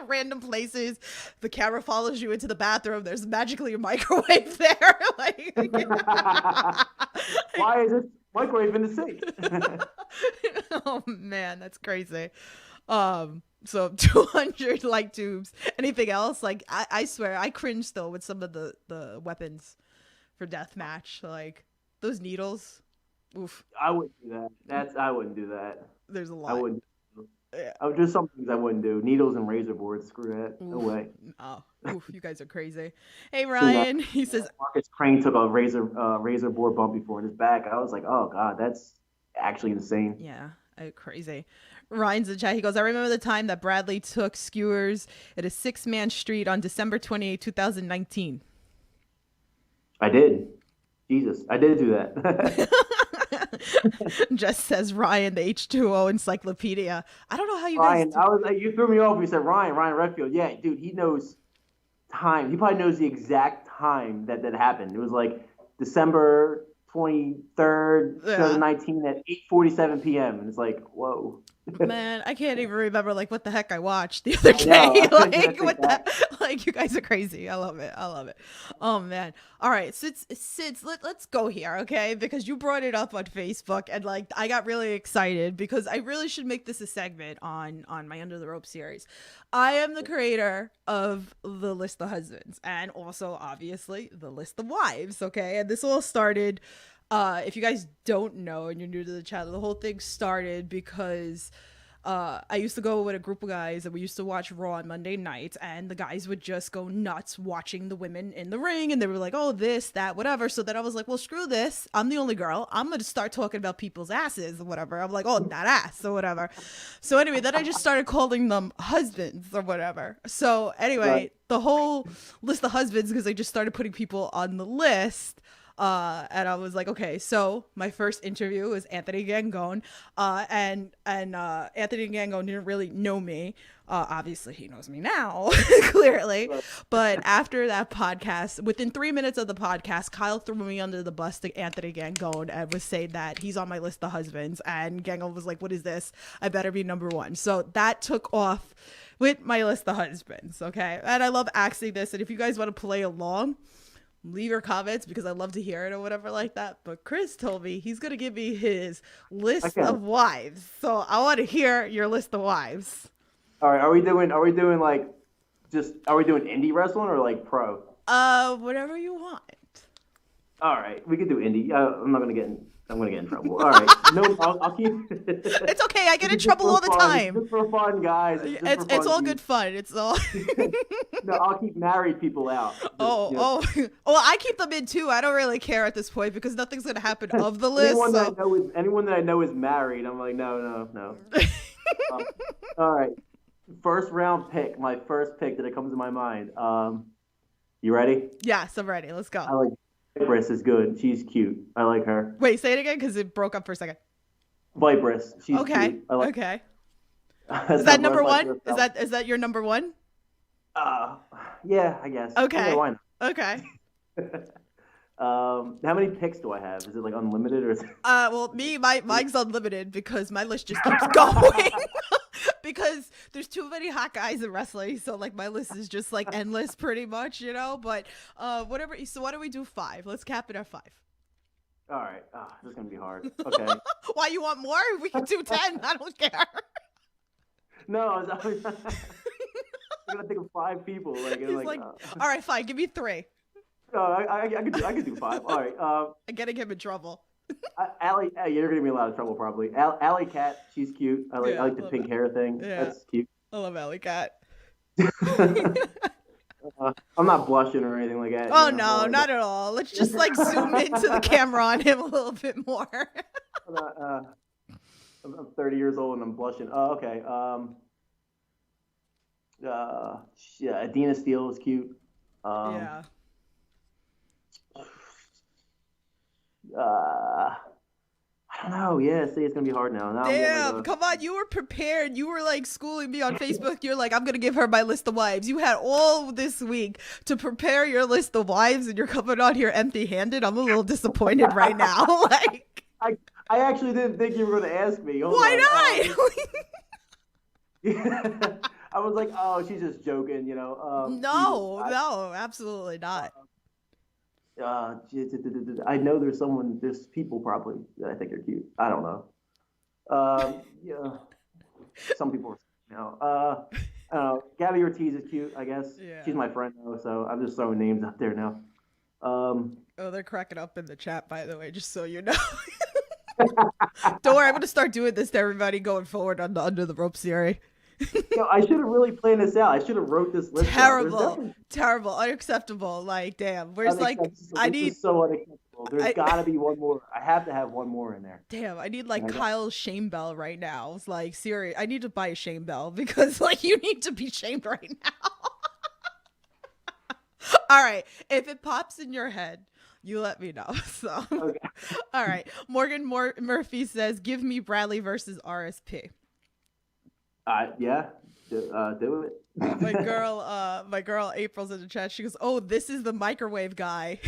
[SPEAKER 1] Random places, the camera follows you into the bathroom. There's magically a microwave there. Like,
[SPEAKER 2] why is it microwave in the sink?
[SPEAKER 1] Oh man, that's crazy. So 200 light tubes. Anything else? Like I swear, I cringe still with some of the weapons for deathmatch. Like those needles. Oof.
[SPEAKER 2] I wouldn't do that. I wouldn't do that.
[SPEAKER 1] There's a lot.
[SPEAKER 2] I wouldn't. Yeah. I would just some things I wouldn't do. Needles and razor boards. Screw that. No way.
[SPEAKER 1] Oh, oof, you guys are crazy. Hey Ryan, he says
[SPEAKER 2] Marcus Crane took a razor board bump before in his back. I was like, oh god, that's actually insane.
[SPEAKER 1] Yeah, crazy. Ryan's in the chat. He goes, I remember the time that Bradley took skewers at a 6-man street on December 28, 2019.
[SPEAKER 2] I did. Jesus, I did do that.
[SPEAKER 1] Just says Ryan, the H2O encyclopedia. I don't know how you
[SPEAKER 2] Ryan,
[SPEAKER 1] guys.
[SPEAKER 2] I was like, you threw me off. You said Ryan Redfield. Yeah, dude, he knows time. He probably knows the exact time that happened. It was like December 23rd, 2019 at 8:47 p.m. And it's like, whoa.
[SPEAKER 1] Man, I can't even remember like what the heck I watched the other day. Like what the, like you guys are crazy. I love it. Oh man. All right, Sids, let's go here, okay? Because you brought it up on Facebook and like I got really excited because I really should make this a segment on my Under the Rope series. I am the creator of the List of Husbands and also obviously the List of Wives, okay? And this all started if you guys don't know and you're new to the channel, the whole thing started because I used to go with a group of guys and we used to watch Raw on Monday nights, and the guys would just go nuts watching the women in the ring, and they were like, oh, this, that, whatever. So then I was like, well, screw this. I'm the only girl. I'm going to start talking about people's asses or whatever. I'm like, oh, that ass or whatever. So anyway, then I just started calling them husbands or whatever. So anyway, the whole List of Husbands, because I just started putting people on the list. And I was like, okay, so my first interview was Anthony Gangone, and Anthony Gangone didn't really know me. Obviously he knows me now, clearly. But after that podcast, within 3 minutes of the podcast, Kyle threw me under the bus to Anthony Gangone and was saying that he's on my list of husbands. And Gangone was like, what is this? I better be number one. So that took off with my list of husbands. Okay. And I love asking this. And if you guys want to play along, leave your comments because I love to hear it or whatever like that. But Chris told me he's going to give me his list of wives. So I want to hear your list of wives.
[SPEAKER 2] All right. Are we doing like are we doing indie wrestling or like pro?
[SPEAKER 1] Whatever you want.
[SPEAKER 2] All right. We could do indie. I'm going to get in trouble. All right. No, I'll keep.
[SPEAKER 1] It's okay. I get in trouble all the time.
[SPEAKER 2] Just for fun, guys.
[SPEAKER 1] It's all good fun. It's all.
[SPEAKER 2] No, I'll keep married people out.
[SPEAKER 1] Well, I keep them in too. I don't really care at this point because nothing's gonna happen of the list.
[SPEAKER 2] Anyone that I know is married. I'm like, no. All right. First round pick. My first pick that comes to my mind. You ready?
[SPEAKER 1] Yes, I'm ready. Let's go.
[SPEAKER 2] I like. Vibress is good. She's cute. I like her.
[SPEAKER 1] Wait, say it again because it broke up for a second.
[SPEAKER 2] Vibress. She's cute.
[SPEAKER 1] Okay. Is that number one? Is that your number one?
[SPEAKER 2] Yeah, I guess.
[SPEAKER 1] Okay.
[SPEAKER 2] Yeah, why not?
[SPEAKER 1] Okay.
[SPEAKER 2] How many picks do I have? Is it like unlimited or is it...
[SPEAKER 1] Well, mine's unlimited because my list just keeps going. Because there's too many hot guys in wrestling, so like my list is just like endless, pretty much, you know. But whatever. So why don't we do 5? Let's cap it at 5.
[SPEAKER 2] All right. This is gonna be hard. Okay.
[SPEAKER 1] Why, you want more? We can do 10. I don't care.
[SPEAKER 2] No, I'm gonna think of 5 people. Like,
[SPEAKER 1] He's like, all right, fine. Give me 3.
[SPEAKER 2] No, I could do 5. All right.
[SPEAKER 1] I'm getting him in trouble.
[SPEAKER 2] Allie, you're gonna be in a lot of trouble probably. Allie Cat, she's cute. I like the pink hair thing.
[SPEAKER 1] Yeah.
[SPEAKER 2] That's cute.
[SPEAKER 1] I love Alley Cat.
[SPEAKER 2] I'm not blushing or anything like that.
[SPEAKER 1] Oh no, not at all. Let's just like zoom into the camera on him a little bit more.
[SPEAKER 2] I'm 30 years old and I'm blushing. Oh, okay. Yeah, Adina Steele is cute.
[SPEAKER 1] Yeah.
[SPEAKER 2] I don't know. Yeah, see, it's gonna be hard now.
[SPEAKER 1] Damn, come on, you were prepared. You were like schooling me on Facebook. You're like, I'm gonna give her my list of wives. You had all this week to prepare your list of wives, and you're coming on here empty-handed. I'm a little disappointed right now. Like,
[SPEAKER 2] I actually didn't think you were gonna ask me.
[SPEAKER 1] Why
[SPEAKER 2] not? I was like, oh, she's just joking, you know.
[SPEAKER 1] No, absolutely not.
[SPEAKER 2] I know there's people probably that I think are cute. I don't know. Yeah, some people are, you know. Gabby Ortiz is cute, I guess.
[SPEAKER 1] Yeah.
[SPEAKER 2] She's my friend though, so I'm just throwing names out there now.
[SPEAKER 1] Oh, they're cracking up in the chat, by the way, just so you know. Don't worry, I'm gonna start doing this to everybody going forward on the Under the Ropes series.
[SPEAKER 2] I should have really planned this out. I should have wrote this list.
[SPEAKER 1] Terrible, unacceptable. Like, damn, where's like I need
[SPEAKER 2] so unacceptable. There's gotta be one more. I have to have one more in there.
[SPEAKER 1] Damn, I need like Kyle's shame bell right now. It's like, serious. I need to buy a shame bell because like you need to be shamed right now. All right, if it pops in your head, you let me know. So, okay. All right, Morgan Murphy says, "Give me Bradley versus RSP."
[SPEAKER 2] Yeah, do it.
[SPEAKER 1] my girl April's in the chat. She goes, "Oh, this is the microwave guy."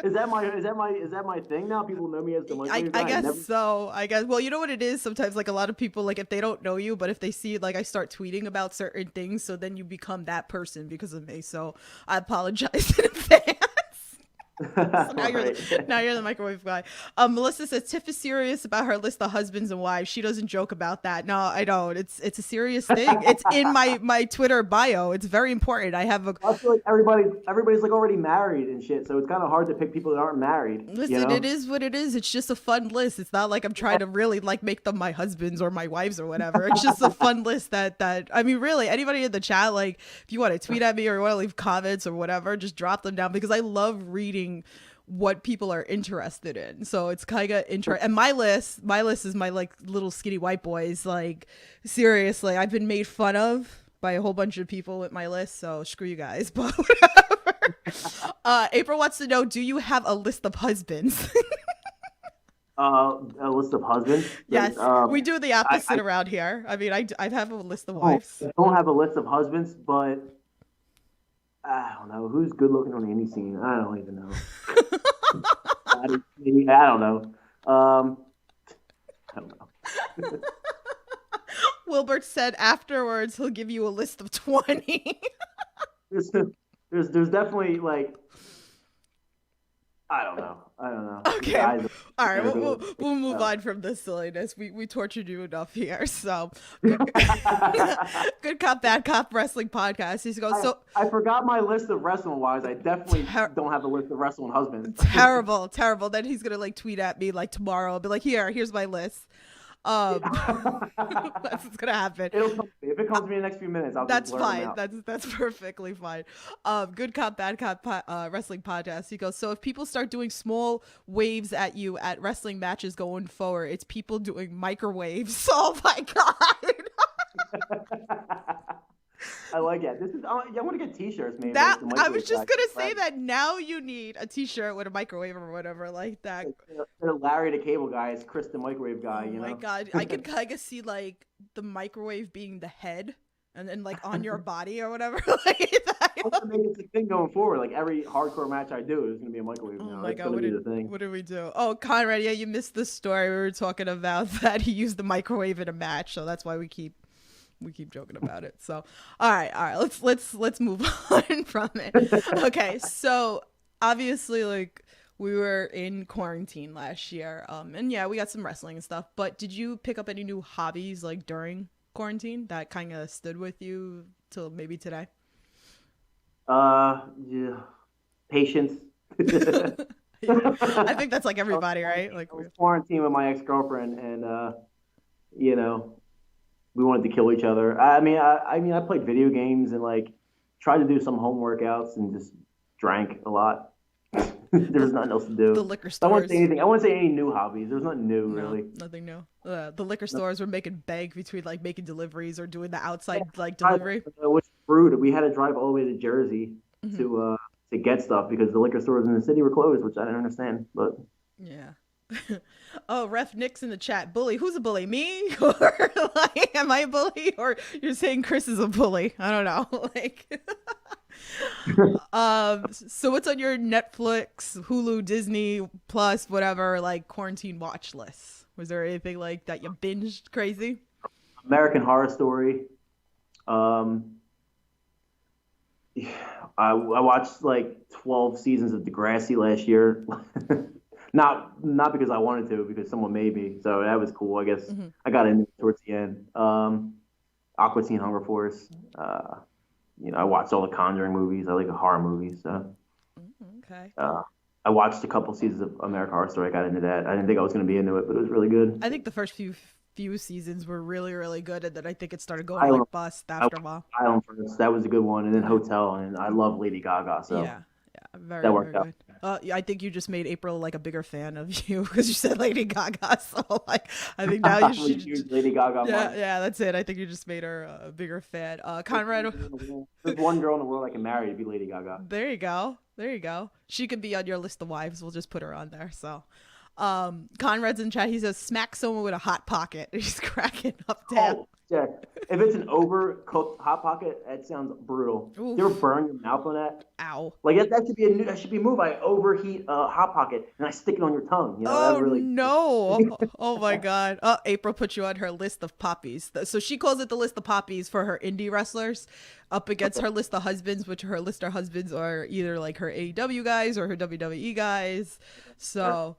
[SPEAKER 2] Is that my thing now? People know me as the microwave guy.
[SPEAKER 1] I guess so. I guess. Well, you know what it is. Sometimes, like a lot of people, like if they don't know you, but if they see like I start tweeting about certain things, so then you become that person because of me. So I apologize in advance. So now you're the microwave guy. Melissa says Tiff is serious about her list of husbands and wives. She doesn't joke about that. No, I don't. It's a serious thing. It's in my Twitter bio. It's very important. I feel
[SPEAKER 2] like everybody's like already married and shit, so it's kind of hard to pick people that aren't married.
[SPEAKER 1] Listen, you know? It is what it is. It's just a fun list. It's not like I'm trying to really like make them my husbands or my wives or whatever. It's just a fun list that I mean, really, anybody in the chat, like if you want to tweet at me or you want to leave comments or whatever, just drop them down because I love reading what people are interested in. So it's kind of interesting. And my list is my like little skinny white boys. Like seriously, I've been made fun of by a whole bunch of people with my list. So screw you guys, but whatever. April wants to know, do you have a list of husbands?
[SPEAKER 2] A list of husbands?
[SPEAKER 1] Yes, we do the opposite around here. I mean, I have a list of wives.
[SPEAKER 2] I don't have a list of husbands, but I don't know who's good looking on the indie scene. I don't even know. I don't know. I don't know.
[SPEAKER 1] Wilbert said afterwards he'll give you a list of 20.
[SPEAKER 2] There's definitely like I don't know.
[SPEAKER 1] Okay. All right. We'll move on from this silliness. We tortured you enough here. So, good cop, bad cop wrestling podcast. He's going.
[SPEAKER 2] I forgot my list of wrestling wives. I definitely don't have a list of wrestling husbands.
[SPEAKER 1] Terrible. Then he's gonna like tweet at me like tomorrow. I'll be like, here's my list. That's what's gonna happen.
[SPEAKER 2] If it comes to me in the next few minutes,
[SPEAKER 1] that's fine. That's perfectly fine. Good cop, bad cop wrestling podcast. He goes, so if people start doing small waves at you at wrestling matches going forward, it's people doing microwaves. Oh my god.
[SPEAKER 2] I like it. I want to get t-shirts made.
[SPEAKER 1] I was just gonna say that now you need a t-shirt with a microwave or whatever like that.
[SPEAKER 2] Larry the Cable Guy is Chris the microwave guy.
[SPEAKER 1] Oh my god, I could kind of see like the microwave being the head And then like on your body or whatever. Like
[SPEAKER 2] I'm gonna make it the thing going forward. Like every hardcore match I do is gonna be a microwave
[SPEAKER 1] oh
[SPEAKER 2] now.
[SPEAKER 1] my
[SPEAKER 2] That's
[SPEAKER 1] god,
[SPEAKER 2] gonna be the thing.
[SPEAKER 1] what did we do? Oh, Conrad, yeah, you missed the story. We were talking about that he used the microwave in a match, so that's why we keep joking about it. So, all right, let's move on from it. Okay, so obviously, like we were in quarantine last year, and yeah, we got some wrestling and stuff. But did you pick up any new hobbies like during quarantine that kind of stood with you till maybe today?
[SPEAKER 2] Yeah, patience. I
[SPEAKER 1] I think that's like everybody, right? Like,
[SPEAKER 2] was quarantined with my ex girlfriend, and you know, we wanted to kill each other. I mean, I played video games and like tried to do some home workouts and just drank a lot. There's
[SPEAKER 1] the
[SPEAKER 2] nothing else to
[SPEAKER 1] the
[SPEAKER 2] do.
[SPEAKER 1] liquor
[SPEAKER 2] So I wouldn't say
[SPEAKER 1] stores.
[SPEAKER 2] anything. I wouldn't say any new hobbies. There's nothing new
[SPEAKER 1] No,
[SPEAKER 2] really.
[SPEAKER 1] nothing new. The liquor
[SPEAKER 2] No.
[SPEAKER 1] stores were making bank between like making deliveries or doing the
[SPEAKER 2] Yeah,
[SPEAKER 1] outside like
[SPEAKER 2] I,
[SPEAKER 1] delivery.
[SPEAKER 2] which is rude. We had to drive all the way to Jersey
[SPEAKER 1] Hmm.
[SPEAKER 2] to get stuff because the liquor stores in the city were closed, which I didn't understand. But
[SPEAKER 1] Yeah. Oh, Ref Nick's in the chat. Bully. Who's a bully? Me? Or like, am I a bully? Or you're saying Chris is a bully? I don't know. Like, so what's on your Netflix, Hulu, Disney Plus, whatever, like quarantine watch list? Was there anything like that you binged crazy?
[SPEAKER 2] American Horror Story. Um, I watched like 12 seasons of Degrassi last year. Not because I wanted to, because someone made me. So that was cool. I guess
[SPEAKER 1] Hmm.
[SPEAKER 2] I got into it towards the end. Aqua Teen Hunger Force. I watched all the Conjuring movies. I like the horror movies. So
[SPEAKER 1] Okay.
[SPEAKER 2] uh, I watched a couple seasons of American Horror Story. I got into that. I didn't think I was going to be into it, but it was really good.
[SPEAKER 1] I think the first few seasons were really really good, and then I think it started going
[SPEAKER 2] Island.
[SPEAKER 1] like bust
[SPEAKER 2] I
[SPEAKER 1] after a
[SPEAKER 2] watched
[SPEAKER 1] while.
[SPEAKER 2] Island first. That was a good one, and then
[SPEAKER 1] Yeah.
[SPEAKER 2] Hotel, and I love Lady Gaga, so
[SPEAKER 1] Yeah, yeah, very,
[SPEAKER 2] that
[SPEAKER 1] very
[SPEAKER 2] worked out.
[SPEAKER 1] good. Yeah, I think you just made April like a bigger fan of you because you said Lady Gaga. So like, I think now you
[SPEAKER 2] I'm a
[SPEAKER 1] should.
[SPEAKER 2] huge Lady Gaga
[SPEAKER 1] Yeah,
[SPEAKER 2] mark.
[SPEAKER 1] yeah, that's it. I think you just made her a bigger fan.
[SPEAKER 2] There's
[SPEAKER 1] Conrad,
[SPEAKER 2] one girl in the world I can marry to be Lady Gaga.
[SPEAKER 1] there you go, there you go. She could be on your list of wives. We'll just put her on there. So, Conrad's in chat. He says, "Smack someone with a hot pocket." He's cracking up. Damn.
[SPEAKER 2] Oh, yeah. If it's an overcooked hot pocket, that sounds brutal. You ever
[SPEAKER 1] Oof.
[SPEAKER 2] burn your mouth on that?
[SPEAKER 1] Ow.
[SPEAKER 2] Like that should be that should be a move. I overheat a hot pocket and I stick it on your tongue. That
[SPEAKER 1] Oh
[SPEAKER 2] really.
[SPEAKER 1] no. Oh my god. Oh, April put you on her list of poppies. So she calls it the list of poppies for her indie wrestlers up against
[SPEAKER 2] Okay.
[SPEAKER 1] her list of husbands, which her list of husbands are either like her AEW guys or her WWE guys.
[SPEAKER 2] Sure.
[SPEAKER 1] So,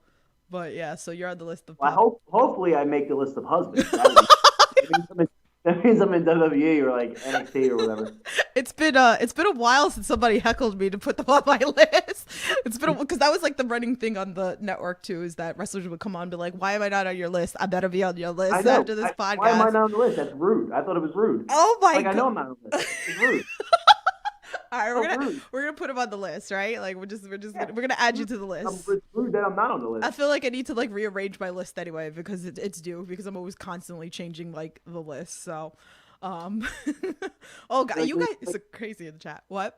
[SPEAKER 1] but yeah, so you're on the list of
[SPEAKER 2] Well,
[SPEAKER 1] pop.
[SPEAKER 2] hopefully I make the list of husbands. That would be. That means I'm in WWE or like NXT or whatever.
[SPEAKER 1] It's been a while since somebody heckled me to put them on my list. It's been because that was like the running thing on the network too, is that wrestlers would come on and be like, "Why am I not on your list? I better be on your
[SPEAKER 2] I
[SPEAKER 1] list
[SPEAKER 2] know.
[SPEAKER 1] after this
[SPEAKER 2] Why am I
[SPEAKER 1] podcast."
[SPEAKER 2] not on the list? That's rude. I thought it was rude.
[SPEAKER 1] Oh my
[SPEAKER 2] Like I know
[SPEAKER 1] god.
[SPEAKER 2] I'm not on the list. It's rude.
[SPEAKER 1] All right,
[SPEAKER 2] So rude.
[SPEAKER 1] we're gonna put him on the list, right? Like we're gonna add you to the list.
[SPEAKER 2] It's rude that I'm not on the
[SPEAKER 1] I
[SPEAKER 2] list.
[SPEAKER 1] feel like I need to like rearrange my list anyway because it's due because I'm always constantly changing like the list. So, um, oh god,
[SPEAKER 2] Like,
[SPEAKER 1] you guys are crazy in the chat. What?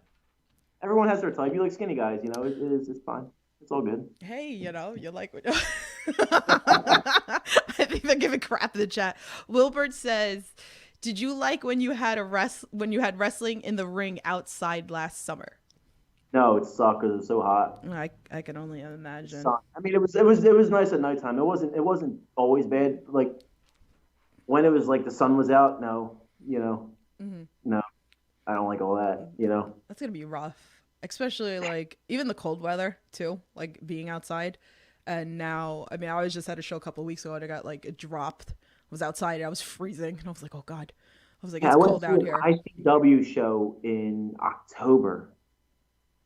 [SPEAKER 2] everyone has their type. You like skinny guys, it's fine. It's all good.
[SPEAKER 1] Hey, you like what? I think they're giving crap in the chat. Wilbert says, "Did you like when you had when you had wrestling in the ring outside last summer?"
[SPEAKER 2] No, it sucked because it was so hot.
[SPEAKER 1] I can only
[SPEAKER 2] It
[SPEAKER 1] imagine.
[SPEAKER 2] sucked. I mean, it was nice at nighttime. It wasn't always bad. Like when it was like the sun was out. No,
[SPEAKER 1] Hmm.
[SPEAKER 2] no, I don't like all that.
[SPEAKER 1] That's gonna be rough, especially like even the cold weather too, like being outside. And now, I mean, I was just at a show a couple of weeks ago and I got like it dropped. I was outside and I was freezing and I was like, oh god. I was like,
[SPEAKER 2] Yeah,
[SPEAKER 1] it's
[SPEAKER 2] I went
[SPEAKER 1] cold
[SPEAKER 2] to
[SPEAKER 1] out
[SPEAKER 2] an
[SPEAKER 1] here.
[SPEAKER 2] ICW show in October,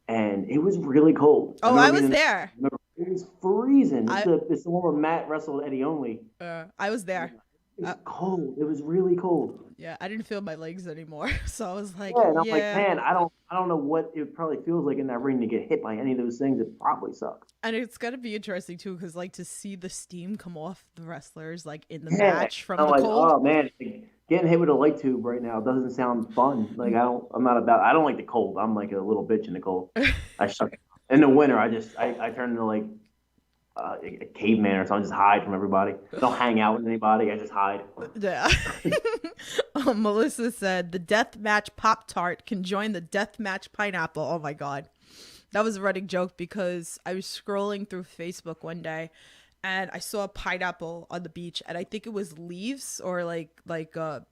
[SPEAKER 2] and it was really cold. I
[SPEAKER 1] Oh, I
[SPEAKER 2] remember
[SPEAKER 1] was
[SPEAKER 2] being in.
[SPEAKER 1] there.
[SPEAKER 2] Remember, it was freezing.
[SPEAKER 1] I
[SPEAKER 2] It's the one where Matt wrestled Eddie Only.
[SPEAKER 1] I was there.
[SPEAKER 2] It's
[SPEAKER 1] Uh,
[SPEAKER 2] cold. It was really cold.
[SPEAKER 1] yeah, I didn't feel my legs anymore, so I was like,
[SPEAKER 2] Yeah, and I'm like,
[SPEAKER 1] yeah.
[SPEAKER 2] man, I don't know what it probably feels like in that ring to get hit by any of those things. It probably sucks.
[SPEAKER 1] And it's gonna be interesting too, because like to see the steam come off the wrestlers like in the
[SPEAKER 2] Yeah,
[SPEAKER 1] match from
[SPEAKER 2] I'm
[SPEAKER 1] the
[SPEAKER 2] like,
[SPEAKER 1] cold.
[SPEAKER 2] oh man, like, getting hit with a light tube right now doesn't sound fun. Like I don't like the cold. I'm like a little bitch in the cold. I suck. In the winter, I turn into like a caveman or something. Just hide from everybody. Don't hang out with anybody. I just hide.
[SPEAKER 1] Yeah. Melissa said the death match Pop Tart can join the death match pineapple. Oh my god, that was a running joke because I was scrolling through Facebook one day and I saw a pineapple on the beach, and I think it was leaves or like a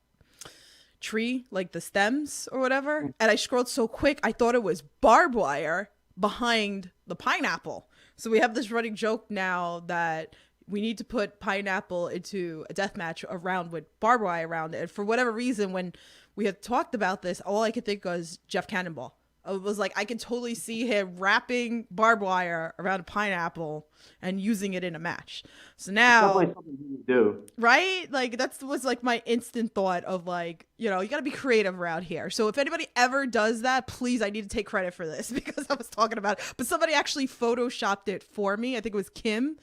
[SPEAKER 1] tree, like the stems or whatever. And I scrolled so quick, I thought it was barbed wire behind the pineapple. So we have this running joke now that we need to put pineapple into a death match around with barbed wire around it. And for whatever reason, when we had talked about this, all I could think was Jeff Cannonball. It was like I could totally see him wrapping barbed wire around a pineapple and using it in a match. So now,
[SPEAKER 2] Definitely something you would do.
[SPEAKER 1] right? Like that was like my instant thought of like, you know, you got to be creative around here. So if anybody ever does that, please, I need to take credit for this because I was talking about it. But somebody actually photoshopped it for me. I think it was Kim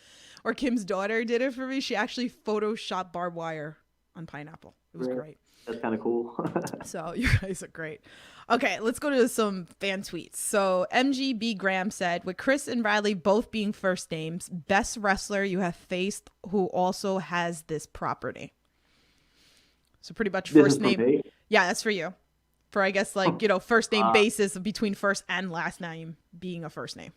[SPEAKER 1] or Kim's daughter did it for me. She actually photoshopped barbed wire on pineapple. It was great.
[SPEAKER 2] That's kind of cool.
[SPEAKER 1] So you guys are great. Okay, let's go to some fan tweets. So MGB Graham said, with Chris and Bradley both being first names, best wrestler you have faced who also has this property. So pretty much first name.
[SPEAKER 2] Me?
[SPEAKER 1] Yeah, that's for you. For I guess like, you know, first name basis between first and last name being a first name.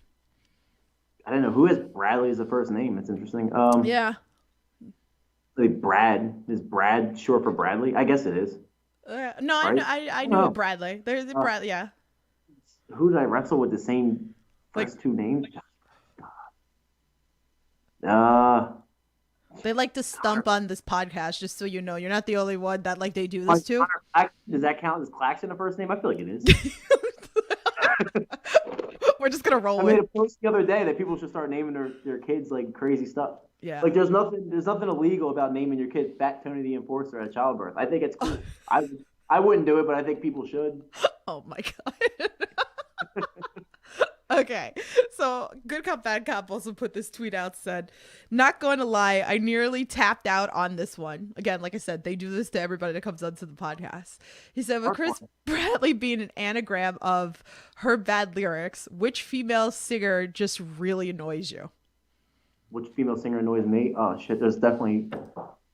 [SPEAKER 2] I don't know who has Bradley as a first name. It's interesting.
[SPEAKER 1] Yeah.
[SPEAKER 2] Like Brad, is Brad short for Bradley? I guess it is.
[SPEAKER 1] No,
[SPEAKER 2] right?
[SPEAKER 1] I knew Bradley. There's Bradley, yeah.
[SPEAKER 2] Who did I wrestle with the same first two names?
[SPEAKER 1] They like to stump on this podcast, just so you know. You're not the only one that like they do this to.
[SPEAKER 2] Does that count as Claxton a first name? I feel like it is.
[SPEAKER 1] We're just gonna roll
[SPEAKER 2] I
[SPEAKER 1] with.
[SPEAKER 2] made a post the other day that people should start naming their kids like crazy stuff.
[SPEAKER 1] Yeah.
[SPEAKER 2] Like there's nothing illegal about naming your kid Fat Tony the Enforcer at childbirth. I think it's cool. I wouldn't do it, but I think people should.
[SPEAKER 1] Oh my god. Okay, so Good Cop Bad Cop also put this tweet out, said, not going to lie, I nearly tapped out on this one. Again, like I said, they do this to everybody that comes onto the podcast. He said, with Chris Bradley being an anagram of her bad lyrics, which female singer just really annoys you?
[SPEAKER 2] Which female singer annoys me? Oh shit, there's definitely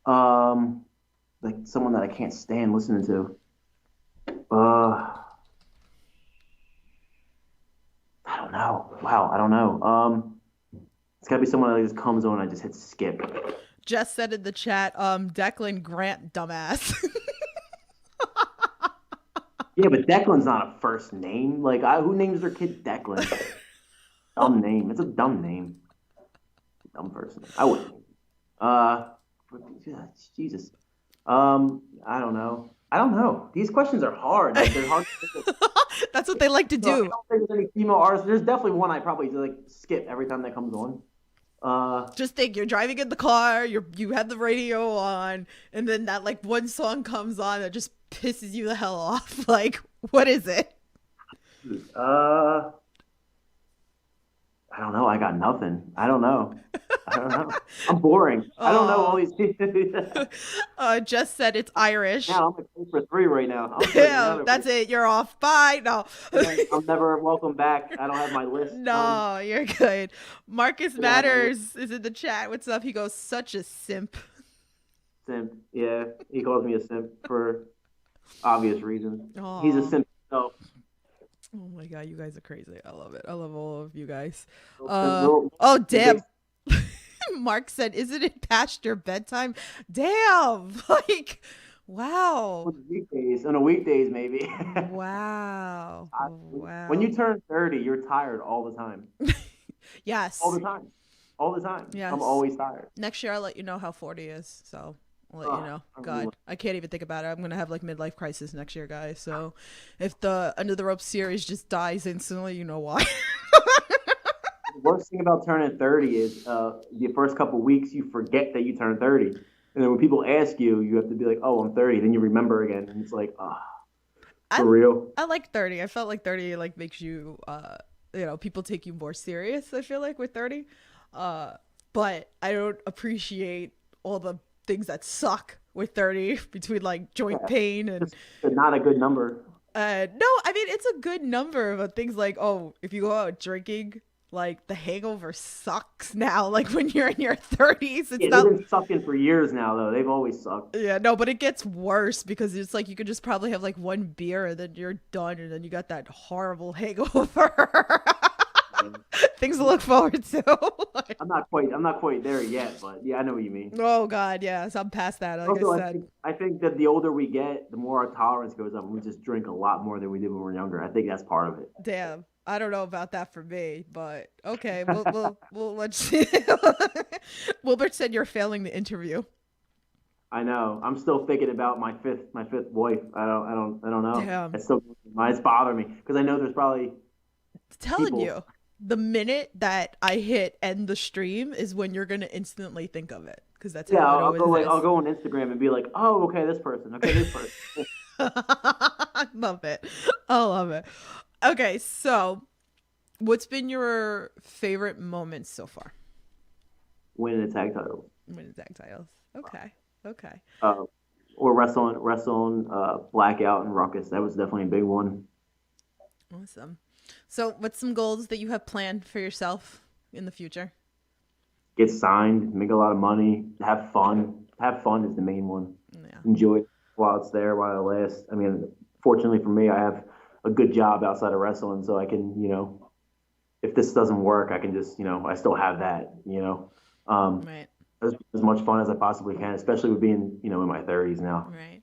[SPEAKER 2] like someone that I can't stand listening to. I don't know. Wow, I don't know. It's gotta be someone that just comes on and I just hit skip.
[SPEAKER 1] Jess said in the chat, Declan Grant, dumbass.
[SPEAKER 2] Yeah, but Declan's not a first name. Like, who names their kid Declan? Dumb name. It's a dumb name. Dumb first name. I wouldn't. Jesus. I don't know. These questions are hard. Like, they're hard to
[SPEAKER 1] That's what they like to do.
[SPEAKER 2] I don't think there's any female artists. There's definitely one I probably like skip every time that comes on.
[SPEAKER 1] Just think, you're driving in the car, you have the radio on, and then that like one song comes on that just pisses you the hell off. Like, what is it?
[SPEAKER 2] I don't know. I got nothing. I don't know. I'm boring. I don't know all these.
[SPEAKER 1] Just said it's Irish.
[SPEAKER 2] Yeah, I'm like 3 for 3 right now.
[SPEAKER 1] Yeah, that's it. You're off. Bye. No.
[SPEAKER 2] I'm never welcome back. I don't have my list.
[SPEAKER 1] No, you're good. Marcus Matters is in the chat. What's up? He goes, such a simp.
[SPEAKER 2] Simp. Yeah, he calls me a simp for obvious reasons.
[SPEAKER 1] Aww.
[SPEAKER 2] He's a simp himself.
[SPEAKER 1] Oh my god, you guys are crazy. I love it. I love all of you guys. Oh damn. Mark said, isn't it past your bedtime? Damn. Like, wow.
[SPEAKER 2] On a weekdays maybe.
[SPEAKER 1] Wow. Wow.
[SPEAKER 2] When you turn 30, you're tired all the time.
[SPEAKER 1] Yes.
[SPEAKER 2] All the time.
[SPEAKER 1] Yes.
[SPEAKER 2] I'm always tired.
[SPEAKER 1] Next year I'll let you know how 40 is. So I'll let you know. God, I can't even think about it. I'm going to have like midlife crisis next year, guys. So if the Under the Rope series just dies instantly, you know why.
[SPEAKER 2] The worst thing about turning 30 is the first couple weeks you forget that you turned 30. And then when people ask you, you have to be like, oh, I'm 30. Then you remember again. And it's like, for real.
[SPEAKER 1] I like 30. I felt like 30 like makes you, people take you more serious, I feel like, with 30. But I don't appreciate all the things that suck with 30 between like joint pain and
[SPEAKER 2] it's not a good number.
[SPEAKER 1] No, I mean it's a good number, but things like, oh, if you go out drinking Like the hangover sucks now. Like when you're in your 30s, it's
[SPEAKER 2] Yeah, they've
[SPEAKER 1] not.
[SPEAKER 2] been sucking for years now, though. They've always sucked.
[SPEAKER 1] Yeah, no, but it gets worse because it's like you could just probably have like one beer and then you're done and then you got that horrible hangover.
[SPEAKER 2] And
[SPEAKER 1] Things to look forward to.
[SPEAKER 2] I'm not quite there yet, but yeah, I know what you mean.
[SPEAKER 1] Oh God, yeah. So I'm past that, like I
[SPEAKER 2] Also,
[SPEAKER 1] said.
[SPEAKER 2] I think that the older we get, the more our tolerance goes up, and we just drink a lot more than we did when we were younger. I think that's part of it.
[SPEAKER 1] Damn. I don't know about that for me, but okay. We'll let's see. Wilbert said you're failing the interview.
[SPEAKER 2] I know. I'm still thinking about my fifth wife. I don't know.
[SPEAKER 1] Damn.
[SPEAKER 2] It's bothering me because I know there's probably
[SPEAKER 1] Telling
[SPEAKER 2] people.
[SPEAKER 1] you, the minute that I hit end the stream is when you're gonna instantly think of it, because that's
[SPEAKER 2] Yeah,
[SPEAKER 1] how it always
[SPEAKER 2] I'll
[SPEAKER 1] is.
[SPEAKER 2] go on Instagram and be like, oh, okay, this person, okay, this person.
[SPEAKER 1] I love it. I love it. Okay, so what's been your favorite moments so far?
[SPEAKER 2] Winning a tag title.
[SPEAKER 1] Winning tag titles. Okay. Okay.
[SPEAKER 2] Uh, or wrestling Blackout and Ruckus. That was definitely a big one.
[SPEAKER 1] Awesome. So, what's some goals that you have planned for yourself in the future?
[SPEAKER 2] Get signed, make a lot of money, have fun. Have fun is the main one.
[SPEAKER 1] Yeah.
[SPEAKER 2] Enjoy it while it's there, while it lasts. I mean, fortunately for me, I have a good job outside of wrestling, so I can, if this doesn't work, I can just, I still have that,
[SPEAKER 1] Right.
[SPEAKER 2] as much fun as I possibly can, especially with being, in my 30s now.
[SPEAKER 1] Right.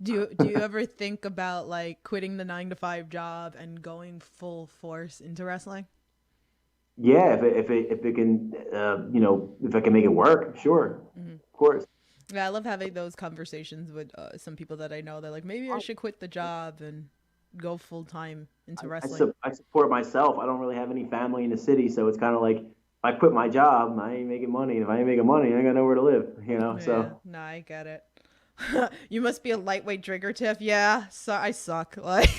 [SPEAKER 1] Do you ever think about like quitting the 9 to 5 job and going full force into wrestling?
[SPEAKER 2] Yeah, if it can, if I can make it work, sure,
[SPEAKER 1] Hmm.
[SPEAKER 2] of course.
[SPEAKER 1] Yeah, I love having those conversations with some people that I know. They're like, maybe I should quit the job and go full time into wrestling.
[SPEAKER 2] I support myself. I don't really have any family in the city, so it's kind of like if I quit my job, I ain't making money. And if I ain't making money, I ain't got nowhere to live,
[SPEAKER 1] Yeah,
[SPEAKER 2] So
[SPEAKER 1] no, I get it. You must be a lightweight drinker, Tiff. Yeah, so I suck. Like,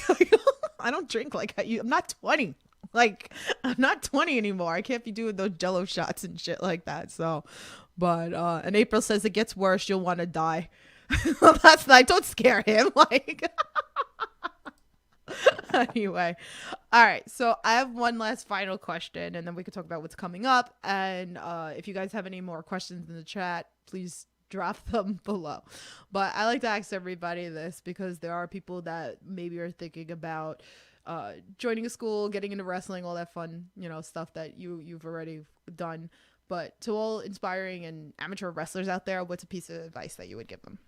[SPEAKER 1] I don't drink like I'm not 20. Like, I'm not 20 anymore. I can't be doing those Jello shots and shit like that. So, but and April says it gets worse. You'll want to die. Well, that's not. Don't scare him. Like, anyway, all right. So I have one last final question, and then we can talk about what's coming up. And if you guys have any more questions in the chat, please drop them below. But I like to ask everybody this because there are people that maybe are thinking about joining a school, getting into wrestling, all that fun, stuff that you've already done. But to all inspiring and amateur wrestlers out there, what's a piece of advice that you would give them?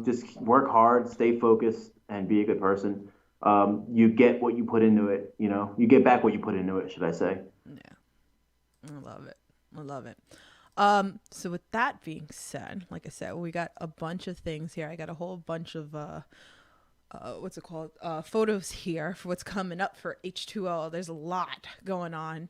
[SPEAKER 2] Just work hard, stay focused, and be a good person. You get what you put into it. You get back what you put into it. Should I say?
[SPEAKER 1] Yeah, I love it. I love it. So with that being said, like I said, we got a bunch of things here. I got a whole bunch of what's it called? Photos here for what's coming up for H2O. There's a lot going on.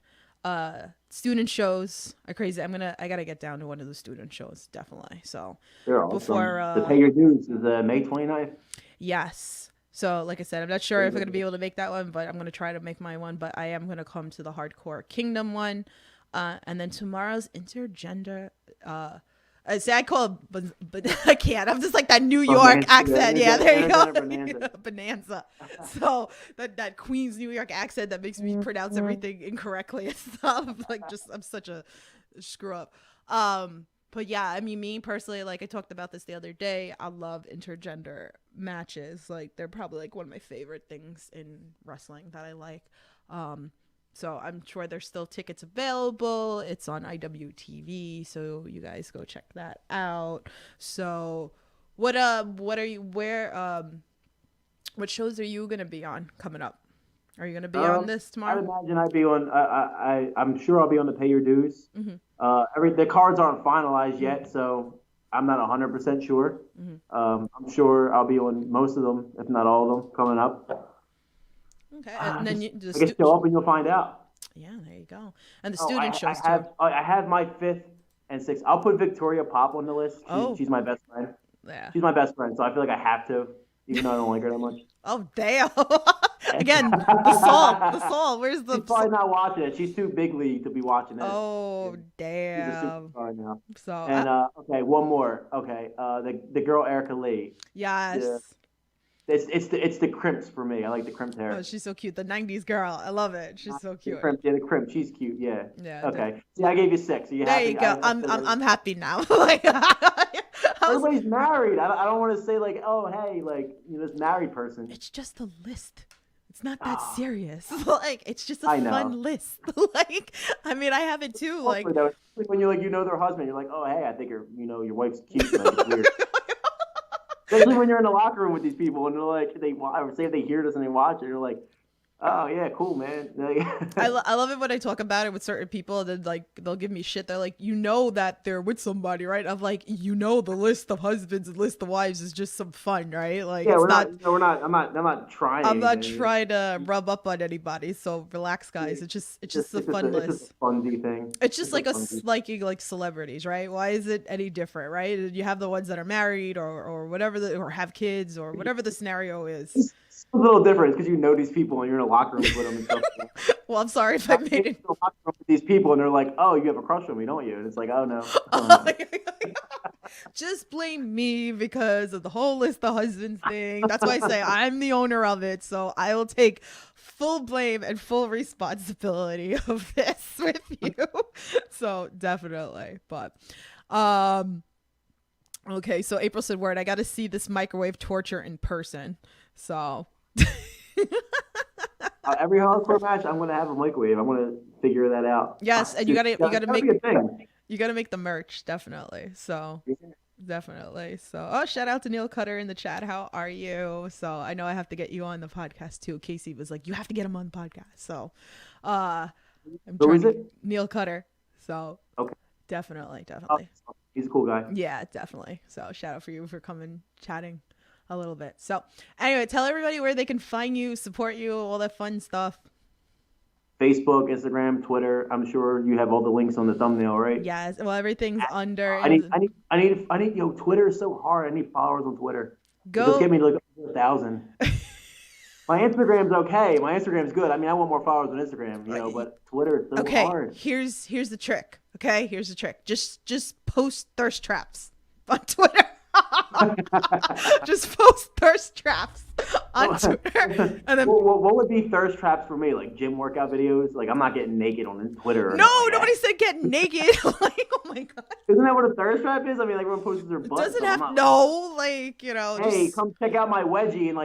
[SPEAKER 1] Student shows are crazy. I gotta get down to one of the student shows, definitely. So
[SPEAKER 2] They're awesome.
[SPEAKER 1] before
[SPEAKER 2] The Pay Your Dues is May 29th.
[SPEAKER 1] yes. So like I said, I'm not sure if I'm gonna be able to make that one, but I'm gonna try to make my one. But I am gonna come to the Hardcore Kingdom one. And then tomorrow's intergender. I call it, but I can't. I'm just like that New York accent. Yeah, there you go. Bonanza. So that Queens New York accent that makes me pronounce everything incorrectly and stuff. Like just I'm such a screw up. But yeah, I mean, me personally, like I talked about this the other day. I love intergender matches. Like they're probably like one of my favorite things in wrestling that I like. So I'm sure there's still tickets available. It's on IWTV, so you guys go check that out. So what are you what shows are you gonna be on coming up? Are you gonna be on this
[SPEAKER 2] I
[SPEAKER 1] tomorrow?
[SPEAKER 2] imagine I'd be on. I'm sure I'll be on the Pay Your Dues.
[SPEAKER 1] Mm-hmm.
[SPEAKER 2] The cards aren't finalized yet, so I'm not 100% sure.
[SPEAKER 1] Mm-hmm.
[SPEAKER 2] I'm sure I'll be on most of them, if not all of them, coming up.
[SPEAKER 1] Okay, and then
[SPEAKER 2] I guess show up and you'll find out.
[SPEAKER 1] Yeah, there you go. And the student shows
[SPEAKER 2] too.
[SPEAKER 1] too.
[SPEAKER 2] I have my fifth and sixth. I'll put Victoria Pop on the list. She's my best friend.
[SPEAKER 1] Yeah.
[SPEAKER 2] She's my best friend, so I feel like I have to, even though I don't like her that much.
[SPEAKER 1] Oh damn! Again, the salt. Where's the?
[SPEAKER 2] She's probably not watching it. She's too big league to be watching it.
[SPEAKER 1] Oh damn!
[SPEAKER 2] She's a superstar now.
[SPEAKER 1] So
[SPEAKER 2] and okay, one more. Okay, the girl Erica Lee.
[SPEAKER 1] Yes.
[SPEAKER 2] It's the crimps for me. I like the crimped
[SPEAKER 1] Oh,
[SPEAKER 2] hair.
[SPEAKER 1] she's so cute. The '90s girl. I love it. She's so
[SPEAKER 2] The
[SPEAKER 1] cute.
[SPEAKER 2] crimp, yeah, the crimp. She's cute. Yeah.
[SPEAKER 1] Yeah.
[SPEAKER 2] Okay. See, I gave you six. Are you
[SPEAKER 1] There you
[SPEAKER 2] happy?
[SPEAKER 1] go.
[SPEAKER 2] I
[SPEAKER 1] I'm
[SPEAKER 2] feel
[SPEAKER 1] I'm
[SPEAKER 2] like
[SPEAKER 1] I'm happy now. Like I was.
[SPEAKER 2] everybody's married. I don't want to say like, oh, hey, like this married person.
[SPEAKER 1] It's just a list. It's not that
[SPEAKER 2] Ah,
[SPEAKER 1] serious. Like it's just a
[SPEAKER 2] I know.
[SPEAKER 1] fun list. Like I mean, I have it too. Like
[SPEAKER 2] Awkward though. Especially when you know their husband, you're like, oh, hey, I think your wife's cute. Like it's weird. Especially when you're in the locker room with these people and they're like, or say if they hear this and they watch it, you're like, oh yeah, cool, man.
[SPEAKER 1] I,
[SPEAKER 2] Like,
[SPEAKER 1] I love it when I talk about it with certain people. Then like they'll give me shit. They're like, you know that they're with somebody, right? I'm like, you know, the list of husbands and list of wives is just some fun, right? Like
[SPEAKER 2] yeah,
[SPEAKER 1] it's
[SPEAKER 2] we're not,
[SPEAKER 1] not.
[SPEAKER 2] we're not. I'm not trying
[SPEAKER 1] I'm not
[SPEAKER 2] anything.
[SPEAKER 1] trying to rub up on anybody. So relax, guys. It's just a fun
[SPEAKER 2] It's just a
[SPEAKER 1] list.
[SPEAKER 2] fundy thing.
[SPEAKER 1] It's just
[SPEAKER 2] It's a
[SPEAKER 1] like
[SPEAKER 2] fundy.
[SPEAKER 1] like celebrities, right? Why is it any different, right? You have the ones that are married or whatever or have kids or whatever the scenario is.
[SPEAKER 2] It's a little different because you know these people and you're in locker rooms with them and stuff.
[SPEAKER 1] Well, I'm sorry if I
[SPEAKER 2] Not
[SPEAKER 1] made
[SPEAKER 2] being
[SPEAKER 1] it.
[SPEAKER 2] in a locker room with these people and they're like, oh, you have a crush on me, don't you? And it's like, oh no, oh no.
[SPEAKER 1] Just blame me because of the whole list of husbands thing. That's why I say I'm the owner of it, so I will take full blame and full responsibility of this with you. So definitely, but um, okay. So April said, "Word, I got to see this microwave torture in person." So
[SPEAKER 2] Every hardcore match, I'm gonna have a microwave. I'm gonna figure that out.
[SPEAKER 1] yes, and
[SPEAKER 2] Dude,
[SPEAKER 1] you gotta
[SPEAKER 2] gotta
[SPEAKER 1] make
[SPEAKER 2] be a thing.
[SPEAKER 1] the merch definitely. So definitely. So, oh, shout out to Neil Cutter in the chat. How are you? So, I know I have to get you on the podcast too. Casey was like, you have to get him on the podcast. So, I'm
[SPEAKER 2] Who
[SPEAKER 1] trying
[SPEAKER 2] is
[SPEAKER 1] to
[SPEAKER 2] it?
[SPEAKER 1] Neil Cutter. So,
[SPEAKER 2] Okay.
[SPEAKER 1] definitely,
[SPEAKER 2] Oh,
[SPEAKER 1] definitely.
[SPEAKER 2] he's a cool guy.
[SPEAKER 1] Yeah, definitely. So, shout out for you for coming chatting a little bit. So, anyway, tell everybody where they can find you, support you, all that fun stuff.
[SPEAKER 2] Facebook, Instagram, Twitter. I'm sure you have all the links on the thumbnail, right?
[SPEAKER 1] Yes, well, everything's under
[SPEAKER 2] I need,
[SPEAKER 1] in
[SPEAKER 2] I need, I need, I need. Yo, Twitter is so hard. I need followers on Twitter. Just
[SPEAKER 1] go.
[SPEAKER 2] get me to like 1,000. My Instagram's okay. My Instagram's good. I mean, I want more followers on Instagram, but Twitter is so
[SPEAKER 1] Okay,
[SPEAKER 2] hard.
[SPEAKER 1] here's the trick. Okay, here's the trick. Just post thirst traps on Twitter. Just post thirst traps on Twitter, and then
[SPEAKER 2] What would be thirst traps for me? Like gym workout videos? Like I'm not getting naked on Twitter or
[SPEAKER 1] no,
[SPEAKER 2] nothing like that.
[SPEAKER 1] nobody said get naked. Like, oh my god,
[SPEAKER 2] Isn't that what a thirst trap is? I mean, like everyone posts their
[SPEAKER 1] it
[SPEAKER 2] butt,
[SPEAKER 1] doesn't
[SPEAKER 2] so I'm
[SPEAKER 1] have
[SPEAKER 2] not like,
[SPEAKER 1] no, like
[SPEAKER 2] hey,
[SPEAKER 1] just
[SPEAKER 2] come check out my wedgie and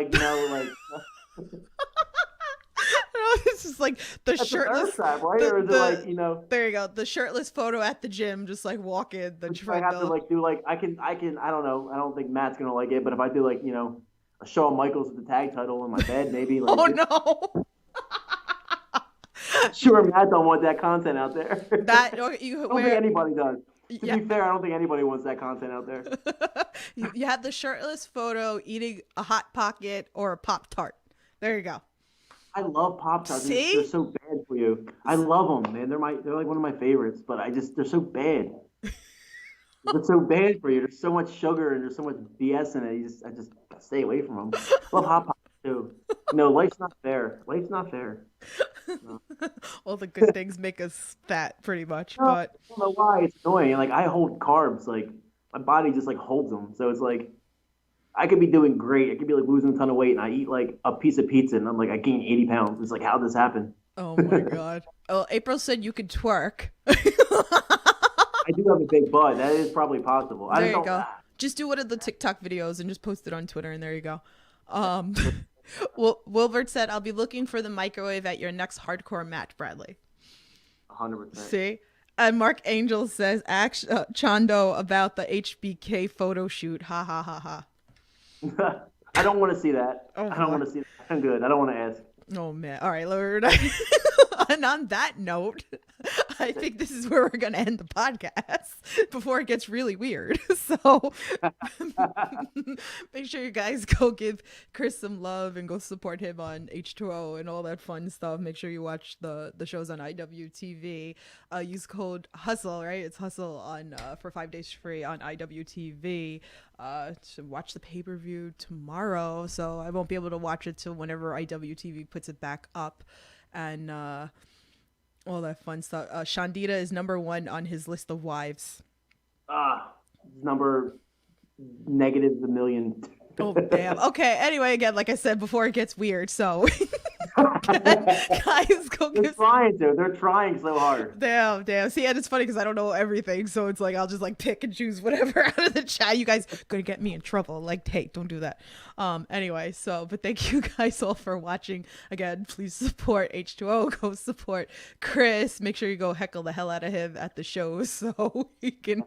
[SPEAKER 1] it's just like the
[SPEAKER 2] that's a
[SPEAKER 1] shirtless.
[SPEAKER 2] thirst trap, right? Or is it
[SPEAKER 1] There you go, the shirtless photo at the gym, just like walking the
[SPEAKER 2] I have to
[SPEAKER 1] treadmill.
[SPEAKER 2] do I can I don't know. I don't think Matt's gonna like it, but if I do a Shawn Michaels with the tag title in my bed, maybe
[SPEAKER 1] Oh no,
[SPEAKER 2] sure Matt don't want that content out there.
[SPEAKER 1] that or you
[SPEAKER 2] I don't think
[SPEAKER 1] wear
[SPEAKER 2] anybody does. To
[SPEAKER 1] yeah.
[SPEAKER 2] be fair, I don't think anybody wants that content out there.
[SPEAKER 1] You have the shirtless photo eating a hot pocket or a Pop Tart. There you go.
[SPEAKER 2] I love Pop Tarts.
[SPEAKER 1] See?
[SPEAKER 2] They're so bad for you. I love them, man. They're like one of my favorites, but they're so bad. They're so bad for you. There's so much sugar and there's so much BS in it. I just stay away from them. Love Hot Pockets too. Life's not fair. Life's not fair. No.
[SPEAKER 1] All the good things make us fat, pretty much.
[SPEAKER 2] No, I
[SPEAKER 1] But
[SPEAKER 2] don't know why. It's annoying. Like I hold carbs. Like my body just like holds them. So it's like I could be doing great. I could be like losing a ton of weight, and I eat like a piece of pizza, and I'm like I gain 80 pounds. It's like how did this happen?
[SPEAKER 1] oh my god. Oh, April said you could twerk.
[SPEAKER 2] I do have a big butt. That is probably possible. I
[SPEAKER 1] There
[SPEAKER 2] just
[SPEAKER 1] you
[SPEAKER 2] don't.
[SPEAKER 1] go. Just do one of the TikTok videos and just post it on Twitter, and there you go. Um, well, Wilbert said, "I'll be looking for the microwave at your next hardcore match, Bradley."
[SPEAKER 2] 100%.
[SPEAKER 1] See, and Mark Angel says, "Chando about the HBK photo shoot." Ha ha ha ha.
[SPEAKER 2] I don't want to see that.
[SPEAKER 1] Oh
[SPEAKER 2] I don't
[SPEAKER 1] boy.
[SPEAKER 2] want to see that. I'm good. I don't want to ask.
[SPEAKER 1] Oh man. All right, Lord. And on that note, I think this is where we're going to end the podcast before it gets really weird. So make sure you guys go give Chris some love and go support him on H2O and all that fun stuff. Make sure you watch the shows on IWTV. Use code HUSTLE, right? It's HUSTLE on for 5 days free on IWTV. To watch the pay-per-view tomorrow, so I won't be able to watch it till whenever IWTV puts it back up, and all that fun stuff. Shandita is #1 on his list of wives.
[SPEAKER 2] Number negative a million.
[SPEAKER 1] Oh, damn. Okay. Anyway, again, like I said before, it gets weird. So, guys, go
[SPEAKER 2] They're
[SPEAKER 1] give.
[SPEAKER 2] trying to. They're trying so hard.
[SPEAKER 1] Damn, damn. See, and it's funny because I don't know everything, so it's like I'll just like pick and choose whatever out of the chat. You guys gonna get me in trouble. Like, hey, don't do that. Anyway, so but thank you guys all for watching. Again, please support H2O. Go support Chris. Make sure you go heckle the hell out of him at the shows so he can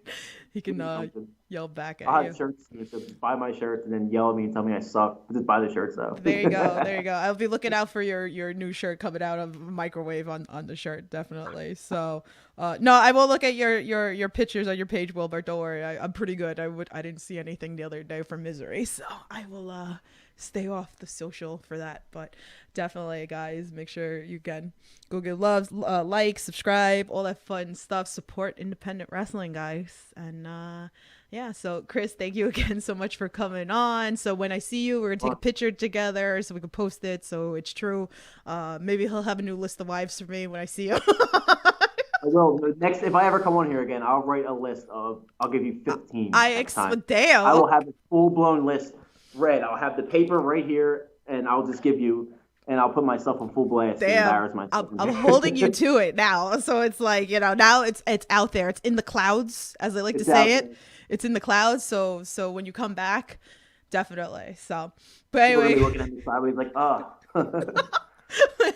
[SPEAKER 1] yell back at
[SPEAKER 2] I'll
[SPEAKER 1] you.
[SPEAKER 2] have shirts. So buy my shirts and then yell at me and tell me I suck. Just buy the shirts though.
[SPEAKER 1] There you go. There you go. I'll be looking out for your new shirt coming out of microwave on the shirt, definitely. So, no, I will look at your pictures on your page, Wilbert. Don't worry. I'm pretty good. I didn't see anything the other day from Misery, so I will stay off the social for that. But definitely, guys, make sure you can go give loves, like, subscribe, all that fun stuff. Support independent wrestling, guys, and yeah, so Chris, thank you again so much for coming on. So when I see you, we're gonna take a picture together so we can post it so it's true. Maybe he'll have a new list of wives for me when I see him.
[SPEAKER 2] I will. Next, if I ever come on here again, I'll write a list of. I'll give you 15.
[SPEAKER 1] Damn.
[SPEAKER 2] I will have a full blown list read. I'll have the paper right here, and I'll just give you. And I'll put myself on full blast to embarrass myself.
[SPEAKER 1] I'm holding you to it now, so it's like now it's out there. It's in the clouds, as I like to say it. It's in the clouds, so when you come back, definitely. So, but anyway,
[SPEAKER 2] looking at me sideways like,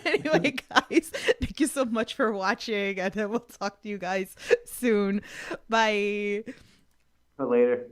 [SPEAKER 1] anyway, guys, thank you so much for watching, and then we'll talk to you guys soon. Bye.
[SPEAKER 2] Later.